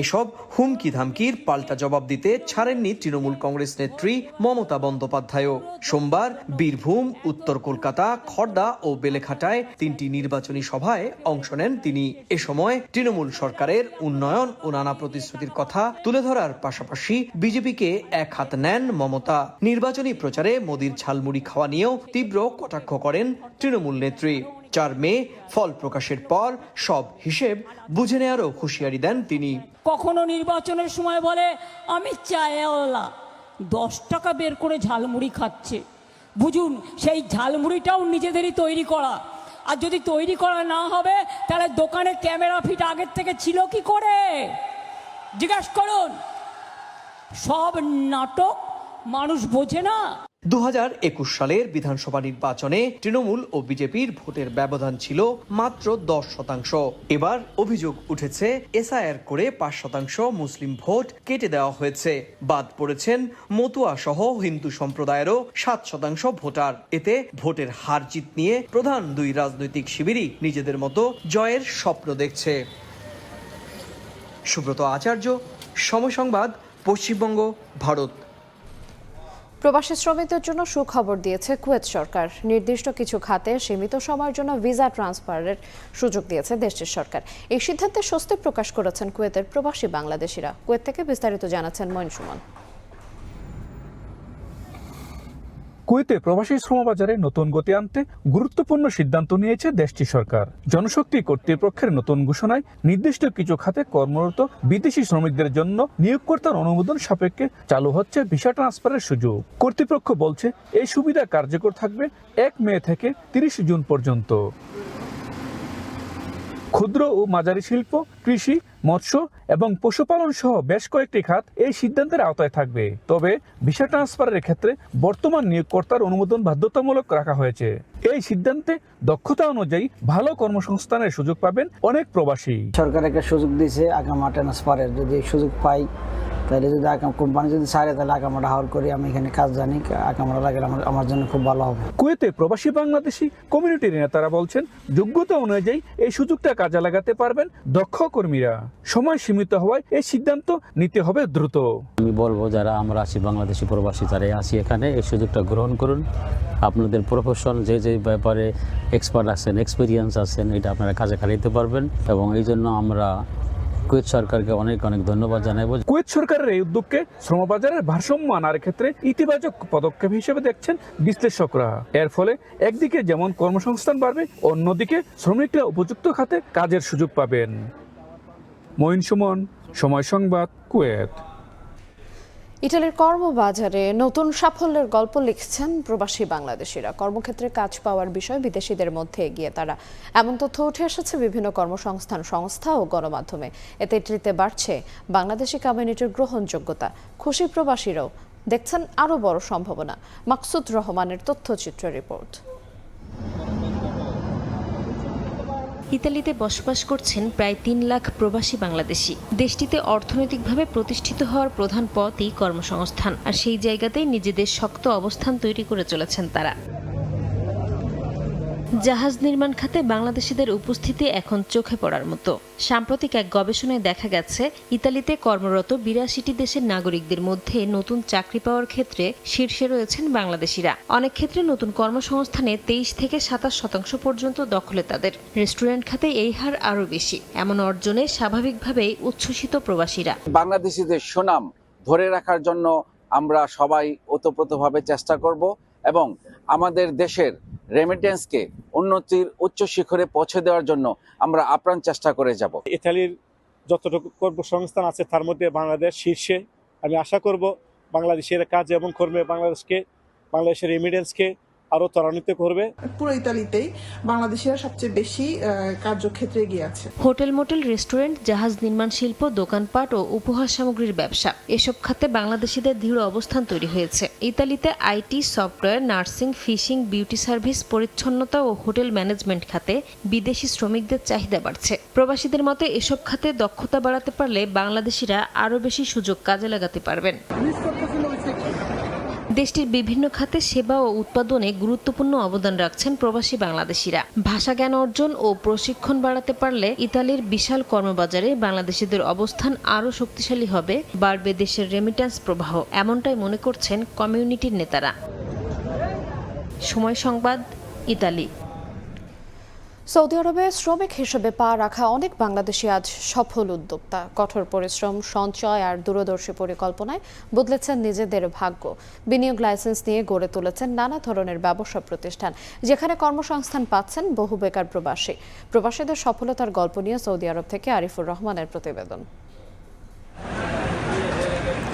এসব হুমকি ধামকির পাল্টা জবাব দিতে ছাড়েননি তৃণমূল কংগ্রেস নেত্রী মমতা বন্দ্যোপাধ্যায়ও। সোমবার বীরভূম, উত্তর কলকাতা, খড়দা ও বেলেঘাটায় 3টি নির্বাচনী সভায় অংশ নেন তিনি। এ সময় তৃণমূল সরকারের উন্নয়ন ও নানা প্রতিশ্রুতির কথা তুলে ধরার পাশাপাশি বিজেপিকে এক হাত নেন মমতা। নির্বাচনী প্রচারে মোদির ঝালমুড়ি খাওয়া নিয়েও তীব্র কটাক্ষ করেন তৃণমূল নেত্রী। 4 মে ফল প্রকাশের পর সব হিসেব বুঝে নেওয়ারও হুঁশিয়ারি দেন তিনি।
কখনো নির্বাচনের সময় বলে আমি চায়ওয়ালা, 10 টাকা বের করে ঝালমুড়ি খাচ্ছে। বুঝুন, সেই ঝালমুড়িটাও নিজেদেরই তৈরি করা। আর যদি তৈরি করা না হবে তাহলে দোকানে ক্যামেরা ফিট আগের থেকে ছিল কি করে জিজ্ঞাসা করুন। সব নাটক মানুষ বোঝে না।
2021 সালের বিধানসভা নির্বাচনে তৃণমূল ও বিজেপির ভোটের ব্যবধান ছিল মাত্র 10%। এবার অভিযোগ উঠেছে এসআইআর করে 5% মুসলিম ভোট কেটে দেওয়া হয়েছে। বাদ পড়েছেন মতুয়া সহ হিন্দু সম্প্রদায়েরও 7% ভোটার। এতে ভোটের হার জিত নিয়ে প্রধান 2 রাজনৈতিক শিবিরই নিজেদের মতো জয়ের স্বপ্ন দেখছে। সুব্রত আচার্য, সময় সংবাদ, পশ্চিমবঙ্গ, ভারত।
প্রবাসী শ্রমিকদের জন্য সুখবর দিয়েছে কুয়েত সরকার। নির্দিষ্ট কিছু খাতে সীমিত সময়ের জন্য ভিসা ট্রান্সফারের সুযোগ দিয়েছে দেশটির সরকার। এই সিদ্ধান্তে স্বস্তি প্রকাশ করেছেন কুয়েতের প্রবাসী বাংলাদেশিরা। কুয়েত থেকে বিস্তারিত জানাচ্ছেন মঈন সুমন।
কুয়েতে প্রবাসী শ্রমবাজারে নতুন গতি আনতে গুরুত্বপূর্ণ সিদ্ধান্ত নিয়েছে দেশটির সরকার। জনশক্তি কর্তৃপক্ষের নতুন ঘোষণায় নির্দিষ্ট কিছু খাতে কর্মরত বিদেশি শ্রমিকদের জন্য নিয়োগকর্তার অনুমোদন সাপেক্ষে চালু হচ্ছে ভিসা ট্রান্সফারের সুযোগ। কর্তৃপক্ষ বলছে এই সুবিধা কার্যকর থাকবে 1 মে থেকে 30 জুন পর্যন্ত। ক্ষুদ্র ও মাঝারি শিল্প, কৃষি, মৎস্য এবং পশুপালন সহ বেশ কয়েকটি খাত এই সিদ্ধান্তের আওতায় থাকবে। তবে ভিসা ট্রান্সফারের ক্ষেত্রে বর্তমান নিয়োগকর্তার অনুমোদন বাধ্যতামূলক রাখা হয়েছে। এই সিদ্ধান্তে দক্ষতা অনুযায়ী ভালো কর্মসংস্থানের সুযোগ পাবেন অনেক প্রবাসী।
সরকার একটা সুযোগ দিয়েছে আগামা ট্রান্সফারের, যদি সুযোগ পাই তাহলে যদি কোম্পানি যদি ছাড়ে তাহলে আগামাটা হাওয়ার করি, আমি এখানে কাজ জানি, আগামাটা লাগলে আমার জন্য খুব ভালো হবে।
কুয়েতে প্রবাসী বাংলাদেশি কমিউনিটির নেতারা বলছেন যোগ্যতা অনুযায়ী এই সুযোগটা কাজে লাগাতে পারবেন দক্ষ কর্মীরা। সময় সীমিত হওয়ায় এই সিদ্ধান্ত নিতে হবে দ্রুত।
আমি বলবো যারা আমরা আছি বাংলাদেশি প্রবাসী, যারাই আছি এখানে, এই সুযোগটা গ্রহণ করুন। আপনাদের প্রফেশন যে ব্যাপারে এক্সপার্ট আছেন, এক্সপিরিয়েন্স আছেন, এটা আপনারা কাজে খাটাইতে পারবেন। এবং এই জন্য আমরা কুয়েত সরকারকে অনেক অনেক ধন্যবাদ জানাবো।
কুয়েত সরকারের এই উদ্যোগকে শ্রমবাজারের ভারসাম্য আনার ক্ষেত্রে ইতিবাচক পদক্ষেপ হিসেবে দেখছেন বিশ্লেষকরা। এর ফলে একদিকে যেমন কর্মসংস্থান বাড়বে, অন্যদিকে শ্রমিকরা উপযুক্ত খাতে কাজের সুযোগ পাবেন। মঈন সুমন, সময় সংবাদ, কুয়েত।
ইতালির কর্মবাজারে নতুন সাফল্যের গল্প লিখছেন প্রবাসী বাংলাদেশিরা। কর্মক্ষেত্রে কাজ পাওয়ার বিষয়ে বিদেশিদের মধ্যে এগিয়ে তারা। এমন তথ্য উঠে এসেছে বিভিন্ন কর্মসংস্থান সংস্থা ও গণমাধ্যমে। এতে ইতালিতে বাড়ছে বাংলাদেশি কমিউনিটির গ্রহণযোগ্যতা। খুশি প্রবাসীরাও দেখছেন আরও বড় সম্ভাবনা। মাকসুদ রহমানের তথ্যচিত্র রিপোর্ট।
ইতালিতে বসবাস করছেন প্রায় ৩ লাখ প্রবাসী বাংলাদেশি। দেশটিতে অর্থনৈতিকভাবে প্রতিষ্ঠিত হওয়ার প্রধান পথই কর্মসংস্থান, আর সেই জায়গাতেই নিজেদের শক্ত অবস্থান তৈরি করে চলেছেন তারা। জাহাজ নির্মাণ খাতে বাংলাদেশিদের উপস্থিতি এখন চোখে পড়ার মতো। সাম্প্রতিক এক গবেষণায় দেখা গেছে, ইতালিতে কর্মরত ৮২টি দেশের নাগরিকদের মধ্যে নতুন চাকরি পাওয়ার ক্ষেত্রে শীর্ষে রয়েছেন বাংলাদেশিরা। অনেক ক্ষেত্রে নতুন কর্মসংস্থানে ২৩ থেকে ২৭% পর্যন্ত দখলে তাদের। রেস্টুরেন্ট খাতে এই হার আরও বেশি। এমন অর্জনে স্বাভাবিকভাবেই উচ্ছ্বসিত প্রবাসীরা।
বাংলাদেশিদের সুনাম ধরে রাখার জন্য আমরা সবাই ওতপ্রোতভাবে চেষ্টা করব এবং আমাদের দেশের রেমিটেন্সকে উন্নতির উচ্চ শিখরে পৌঁছে দেওয়ার জন্য আমরা আপ্রাণ চেষ্টা করে যাব।
ইতালির যতটুকু কর্মসংস্থান আছে তার মধ্যে বাংলাদেশ শীর্ষে। আমি আশা করব বাংলাদেশের কাজ এবং কর্মে বাংলাদেশের রেমিটেন্সকে আরো ত্বরান্বিত করবে।
পুরো ইতালিতেই বাংলাদেশিরা সবচেয়ে বেশি কার্যক্ষেত্রে এগিয়ে আছে।
হোটেল, মোটেল, রেস্টুরেন্ট, জাহাজ নির্মাণ শিল্প, দোকানপাট ও উপহার সামগ্রীর ব্যবসা, এসব খাতে বাংলাদেশিদের দৃঢ় অবস্থান তৈরি হয়েছে। ইতালিতে IT, software, nursing, fishing, beauty service, পরিচ্ছন্নতা ও হোটেল ম্যানেজমেন্ট খাতে বিদেশি শ্রমিকদের চাহিদা বাড়ছে। প্রবাসীদের মতে এসব খাতে দক্ষতা বাড়াতে পারলে বাংলাদেশিরা আরও বেশি সুযোগ কাজে লাগাতে পারবেন। দেশটির বিভিন্ন খাতে সেবা ও উৎপাদনে গুরুত্বপূর্ণ অবদান রাখছেন প্রবাসী বাংলাদেশিরা। ভাষা জ্ঞান অর্জন ও প্রশিক্ষণ বাড়াতে পারলে ইতালির বিশাল কর্মবাজারে বাংলাদেশিদের অবস্থান আরও শক্তিশালী হবে, বাড়বে দেশের রেমিট্যান্স প্রবাহ। এমনটাই মনে করছেন কমিউনিটির নেতারা। সময় সংবাদ, ইতালি।
সৌদি আরবে শ্রমিক হিসেবে পা রাখা অনেক বাংলাদেশি আজ সফল উদ্যোক্তা। কঠোর পরিশ্রম, সঞ্চয় আর দূরদর্শী পরিকল্পনায় বদলেছেন নিজেদের ভাগ্য। বিনিয়োগ লাইসেন্স নিয়ে গড়ে তুলেছেন নানা ধরনের ব্যবসা প্রতিষ্ঠান, যেখানে কর্মসংস্থান পাচ্ছেন বহু বেকার প্রবাসী। প্রবাসীদের সফলতার গল্প নিয়ে সৌদি আরব থেকে আরিফুর রহমানের প্রতিবেদন।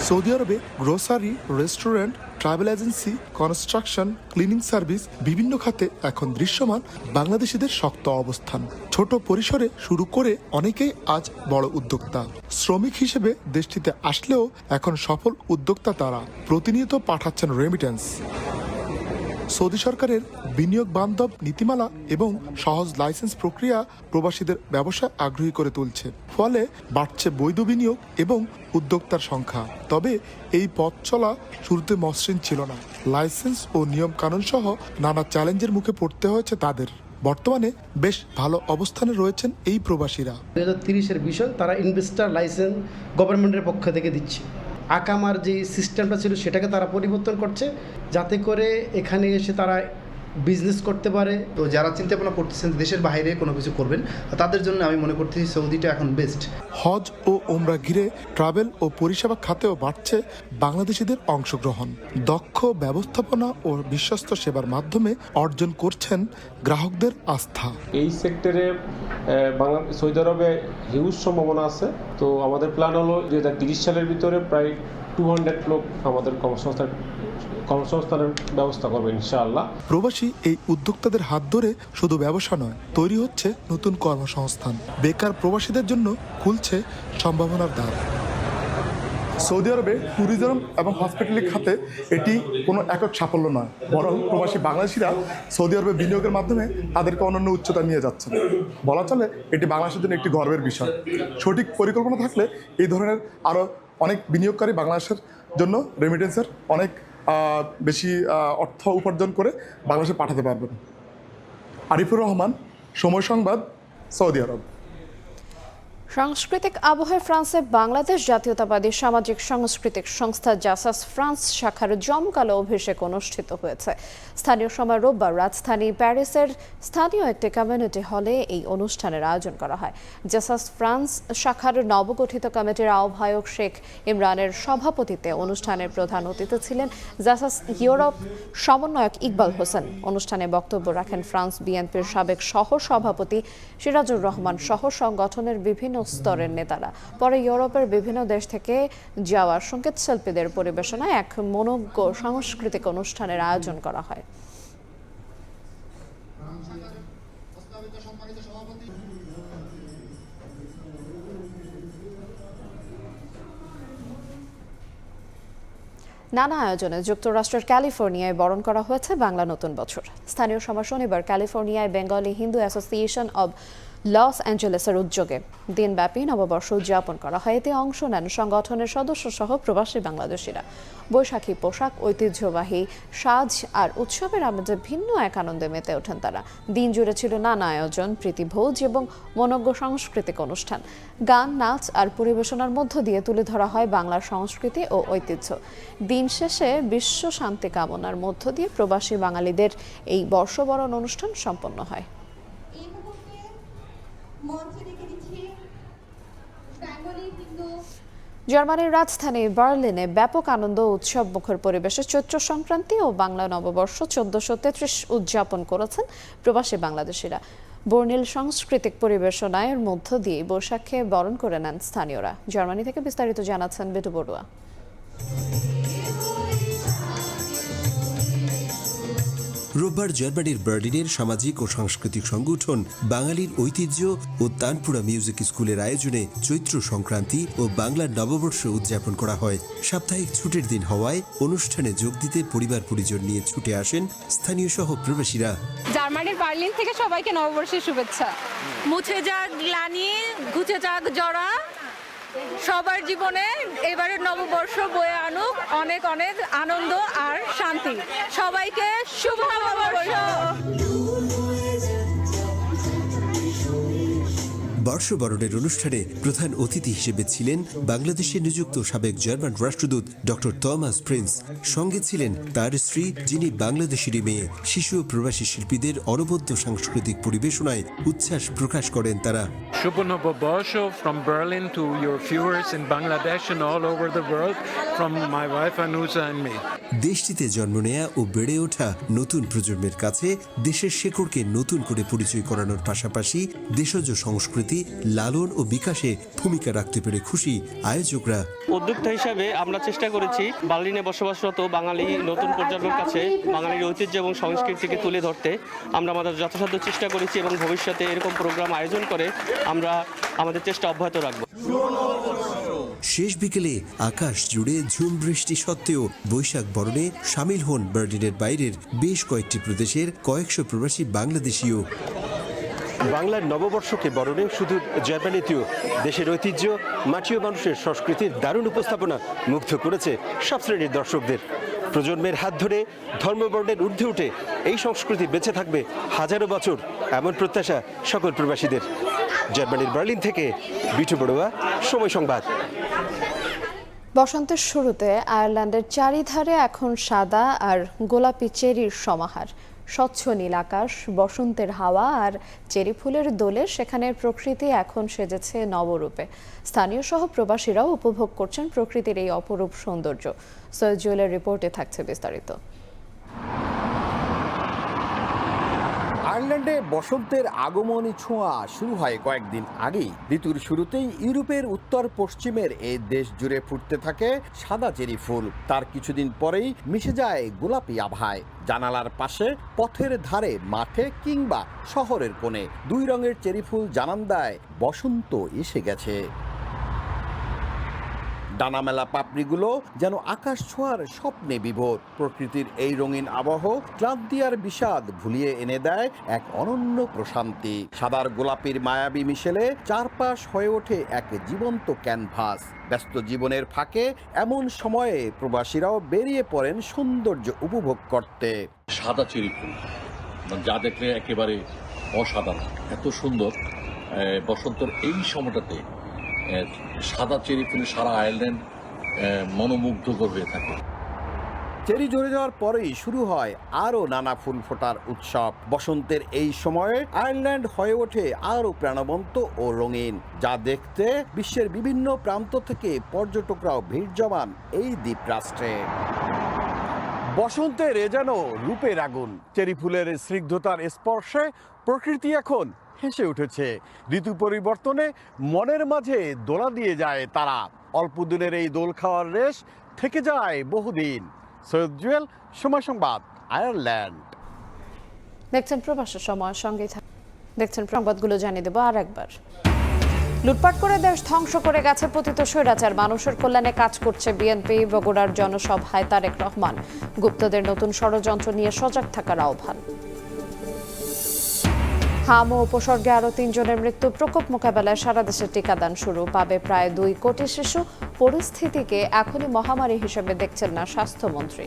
সৌদি আরবে grocery, restaurant, travel agency, construction, cleaning service, বিভিন্ন খাতে এখন দৃশ্যমান বাংলাদেশিদের শক্ত অবস্থান। ছোট পরিসরে শুরু করে অনেকেই আজ বড় উদ্যোক্তা। শ্রমিক হিসেবে দেশটিতে আসলেও এখন সফল উদ্যোক্তা তারা। প্রতিনিয়ত পাঠাচ্ছেন রেমিটেন্স। সৌদি সরকারের বিনিয়োগ বান্ধব নীতিমালা এবং সহজ লাইসেন্স প্রক্রিয়া প্রবাসীদের ব্যবসা আগ্রহী করে তুলছে। ফলে বাড়ছে বৈধ বিনিয়োগ এবং উদ্যোক্তার সংখ্যা। তবে এই পথ চলা শুরুতে মসৃণ ছিল না। লাইসেন্স ও নিয়ম কানুন সহ নানা চ্যালেঞ্জের মুখে পড়তে হয়েছে তাদের। বর্তমানে বেশ ভালো অবস্থানে রয়েছেন এই প্রবাসীরা।
2030-এর বিষয় তারা ইনভেস্টার লাইসেন্স গভর্নমেন্টের পক্ষ থেকে দিচ্ছে। আকামার যে সিস্টেমটা ছিল সেটাকে তারা পরিবর্তন করছে, যাতে করে এখানে এসে তারা বিজনেস করতে পারে।
তো যারা চিন্তা ভাবনা করতেছেন দেশের বাইরে কোনো কিছু করবেন, তাদের জন্য আমি মনে করতেছি সৌদিটা এখন বেস্ট।
হজ ও ওমরা ঘিরে ট্রাভেল ও পরিষেবা খাতেও বাড়ছে বাংলাদেশিদের অংশগ্রহণ। দক্ষ ব্যবস্থাপনা ও বিশ্বস্ত সেবার মাধ্যমে অর্জন করছেন গ্রাহকদের আস্থা।
এই সেক্টরে সৌদি আরবে হিউজ সম্ভাবনা আছে। তো আমাদের প্ল্যান হলো 2030 সালের ভিতরে প্রায় 200 লোক আমাদের কর্মসংস্থানের ব্যবস্থা করবে ইনশাআল্লাহ।
প্রবাসী এই উদ্যোক্তাদের হাত ধরে শুধু ব্যবসা নয়, তৈরি হচ্ছে নতুন কর্মসংস্থান। বেকার প্রবাসীদের জন্য খুলছে সম্ভাবনার দ্বার।
সৌদি আরবে ট্যুরিজম এবং হসপিটালিটি খাতে এটি কোনো একক সাফল্য নয়, বরং প্রবাসী বাংলাদেশিরা সৌদি আরবে বিনিয়োগের মাধ্যমে তাদেরকে অন্যান্য উচ্চতা নিয়ে যাচ্ছেন। বলা চলে এটি বাংলাদেশের জন্য একটি গর্বের বিষয়। সঠিক পরিকল্পনা থাকলে এই ধরনের আরও অনেক বিনিয়োগকারী বাংলাদেশের জন্য রেমিটেন্সের অনেক বেশি অর্থ উপার্জন করে বাংলাদেশে পাঠাতে পারবেন। আরিফুর রহমান, সময় সংবাদ, সৌদি আরব।
সাংস্কৃতিক আবহে ফ্রান্সে বাংলাদেশ জাতীয়তাবাদী সামাজিক সাংস্কৃতিক সংস্থা জাসাস ফ্রান্স শাখার জমকালো অভিষেক অনুষ্ঠিত হয়েছে। স্থানীয় সময় রোববার রাজধানী প্যারিসের স্থানীয় একটি কমিউনিটি হলে এই অনুষ্ঠানের আয়োজন করা হয়। জাসাস ফ্রান্স শাখার নবগঠিত কমিটির আহ্বায়ক শেখ ইমরানের সভাপতিত্বে অনুষ্ঠানের প্রধান অতিথি ছিলেন জাসাস ইউরোপ সমন্বয়ক ইকবাল হোসেন। অনুষ্ঠানে বক্তব্য রাখেন ফ্রান্স বিএনপির সাবেক সহ সভাপতি সিরাজুর রহমান সহ সংগঠনের বিভিন্ন স্তরের নেতারা। পরে ইউরোপের বিভিন্ন দেশ থেকে যাওয়া সংগীত শিল্পীদের পরিবেশনায় এক মনোজ্ঞ সাংস্কৃতিক অনুষ্ঠানের আয়োজন করা হয়। নানা আয়োজনে যুক্তরাষ্ট্রের ক্যালিফোর্নিয়ায় বরণ করা হয়েছে বাংলা নতুন বছর। স্থানীয় সময় শনিবার ক্যালিফোর্নিয়ায় Bengali Hindu association of Los অ্যাঞ্জেলেসের উদ্যোগে দিনব্যাপী নববর্ষ উদযাপন করা হয়। এতে অংশ নেন সংগঠনের সদস্য সহ প্রবাসী বাংলাদেশিরা। বৈশাখী পোশাক, ঐতিহ্যবাহী সাজ আর উৎসবের আমেজে ভিন্ন এক আনন্দে মেতে ওঠেন তারা। দিন জুড়ে ছিল নানা আয়োজন, প্রীতিভোজ এবং মনোজ্ঞ সাংস্কৃতিক অনুষ্ঠান। গান, নাচ আর পরিবেশনার মধ্য দিয়ে তুলে ধরা হয় বাংলার সংস্কৃতি ও ঐতিহ্য। দিন শেষে বিশ্ব শান্তি কামনার মধ্য দিয়ে প্রবাসী বাঙালিদের এই বর্ষবরণ অনুষ্ঠান সম্পন্ন হয়। জার্মানির রাজধানী বার্লিনে ব্যাপক আনন্দ ও উৎসব মুখর পরিবেশে চৈত্র সংক্রান্তি ও বাংলা নববর্ষ 1433 উদযাপন করেছেন প্রবাসী বাংলাদেশিরা। বর্ণিল সাংস্কৃতিক পরিবেশনার মধ্য দিয়ে বৈশাখে বরণ করে নেন স্থানীয়রা। জার্মানি থেকে বিস্তারিত জানাচ্ছেন বিটু বড়ুয়া।
রোববার জার্মানির বার্লিনের সামাজিক ও সাংস্কৃতিক সংগঠন বাঙালির ঐতিহ্য ও তানপুরা মিউজিক স্কুলের আয়োজনে চৈত্র সংক্রান্তি ও বাংলার নববর্ষ উদযাপন করা হয়। সাপ্তাহিক ছুটির দিন হওয়ায় অনুষ্ঠানে যোগ দিতে পরিবার পরিজন নিয়ে ছুটে আসেন স্থানীয় সহ প্রবাসীরা।
জার্মানির বার্লিন থেকে সবাইকে নববর্ষের শুভেচ্ছা। মুছে যাক গ্লানি, ঘুচে যাক জরা, সবার জীবনে এবারের নববর্ষ বয়ে আনুক অনেক অনেক আনন্দ আর শান্তি। সবাইকে শুভ নববর্ষ।
বর্ষবরণের অনুষ্ঠানে প্রধান অতিথি হিসেবে ছিলেন বাংলাদেশে নিযুক্ত সাবেক জার্মান রাষ্ট্রদূত ডক্টর থমাস প্রিন্স। সঙ্গে ছিলেন তার স্ত্রী, যিনি বাংলাদেশেরই মেয়ে। শিশু ও প্রবাসী শিল্পীদের অনবদ্য সাংস্কৃতিক পরিবেশনায় উচ্ছ্বাস প্রকাশ করেন তারা।
শুভ নববর্ষ from Berlin to your viewers in Bangladesh and all over the world from my wife Anusa and me.
দেশটিতে জন্ম নেয়া ও বেড়ে ওঠা নতুন প্রজন্মের কাছে দেশের শেকড়কে নতুন করে পরিচয় করানোর পাশাপাশি দেশজ সংস্কৃতি লালন ও বিকাশে ভূমিকা রাখতে পেরে খুশি আয়োজকরা।
উদ্যোক্তা হিসাবে আমরা চেষ্টা করেছি বার্লিনে বসবাসরত বাঙালি নতুন প্রজন্মের কাছে বাঙালির ঐতিহ্য এবং সংস্কৃতিকে তুলে ধরতে আমরা আমাদের যথাসাধ্য চেষ্টা করেছি এবং ভবিষ্যতে এরকম প্রোগ্রাম আয়োজন করে আমরা আমাদের চেষ্টা অব্যাহত রাখব।
শেষ বিকেলে আকাশ জুড়ে ঝুম বৃষ্টি সত্ত্বেও বৈশাখ বরণে সামিল হন বার্লিনের বাইরের বেশ কয়েকটি প্রদেশের কয়েকশো প্রবাসী বাংলাদেশীও।
বাংলার নববর্ষকে বরণে শুধু জার্মানিতেও দেশের ঐতিহ্য, মাটিও মানুষের সংস্কৃতির দারুণ উপস্থাপনা মুগ্ধ করেছে সব শ্রেণীর দর্শকদের। প্রজন্মের হাত ধরে ধর্মবর্ণের ঊর্ধ্বে উঠে এই সংস্কৃতি বেঁচে থাকবে হাজারো বছর, এমন প্রত্যাশা সকল প্রবাসীদের। জার্মানির বার্লিন থেকে বিটু বড়ুয়া, সময় সংবাদ।
বসন্তের শুরুতে আয়ারল্যান্ডের চারিধারে এখন সাদা আর গোলাপি চেরির সমাহার। স্বচ্ছ নীল আকাশ, বসন্তের হাওয়া আর চেরি ফুলের দোলে সেখানের প্রকৃতি এখন সেজেছে নবরূপে। স্থানীয় সহ প্রবাসীরাও উপভোগ করছেন প্রকৃতির এই অপরূপ সৌন্দর্য। সৈয়দ জুয়েলের রিপোর্টে থাকছে বিস্তারিত।
আয়ারল্যান্ডে বসন্তের আগমনী ছোঁয়া শুরু হয় কয়েকদিন আগেই। ঋতুর শুরুতেই ইউরোপের উত্তর পশ্চিমের এই দেশ জুড়ে ফুটতে থাকে সাদা চেরি ফুল। তার কিছুদিন পরেই মিশে যায় গোলাপি আভায়। জানালার পাশে, পথের ধারে, মাঠে কিংবা শহরের কোণে দুই রঙের চেরি ফুল জানান দেয় বসন্ত এসে গেছে। ডানামেলা পাপড়িগুলো যেন আকাশ ছোঁয়ার স্বপ্নে বিভোর। প্রকৃতির এই রঙিন আবহ ক্লান্তি আর বিষাদ ভুলিয়ে এনে দেয় এক অনন্য প্রশান্তি। সাদার গোলাপির মায়াবী মিশেলে চারপাশ হয়ে ওঠে এক জীবন্ত ক্যানভাস। ব্যস্ত জীবনের ফাঁকে এমন সময়ে প্রবাসীরাও বেরিয়ে পড়েন সৌন্দর্য উপভোগ করতে।
সাদা চেরি ফুল যা দেখলে একেবারে অসাধারণ, এত সুন্দর। বসন্তের এই সময়টাতে সাদা চেরি ফুলে সারা আয়ারল্যান্ড মনোমুগ্ধকর হয়ে থাকে।
চেরি ঝরে যাওয়ার পরেই শুরু হয় আরও নানা ফুল ফোটার উৎসব। বসন্তের এই সময়ে আয়ারল্যান্ড হয়ে ওঠে আরও প্রাণবন্ত ও রঙিন, যা দেখতে বিশ্বের বিভিন্ন প্রান্ত থেকে পর্যটকরাও ভিড় জমান এই দ্বীপরাষ্ট্রে।
বসন্তের এ যেন রূপের আগুন। চেরি ফুলের স্নিগ্ধতার স্পর্শে প্রকৃতি এখন
হেসে উঠেছে। ঋতু পরিবর্তনে মনের মাঝে দোলা দিয়ে যায় তারা। অল্প দিনের এই দোল খাওয়ার রেশ থেকে যায় বহুদিন। সৈয়দ জুয়েল, সময় সংবাদ, আয়ারল্যান্ড।
দেখছেন প্রবাসের সময়, সঙ্গে দেখছেন সংবাদগুলো জানিয়ে দেব আর একবার। লুটপাট করে দেশ ধ্বংস করে গেছে পতিত স্বৈরাচার, মানুষের কল্যাণে কাজ করছে বিএনপি। বগুড়ার জনসভায় তারেক রহমান গুপ্তদের নতুন ষড়যন্ত্র নিয়ে সজাগ থাকার আহ্বান। হাম ও উপসর্গে আরও 3 জনের মৃত্যু, প্রকোপ মোকাবেলায় সারা দেশে টিকাদান শুরু, পাবে প্রায় 2 কোটি শিশু। পরিস্থিতিকে এখনই মহামারী হিসেবে দেখছেন না স্বাস্থ্যমন্ত্রী।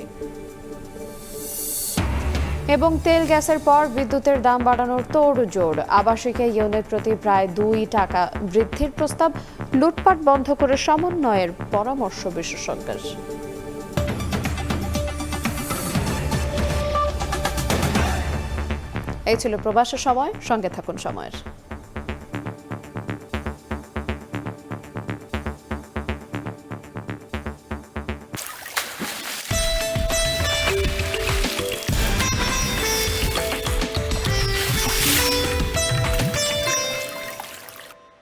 এবং তেল গ্যাসের পর বিদ্যুতের দাম বাড়ানোর তোড়জোড়, আবাসিকে ইউনিট প্রতি প্রায় 2 টাকা বৃদ্ধির প্রস্তাব। লুটপাট বন্ধ করে সমন্বয়ের পরামর্শ বিশেষজ্ঞের। এই ছিল প্রবাসের সময়, সঙ্গে থাকুন সময়ের।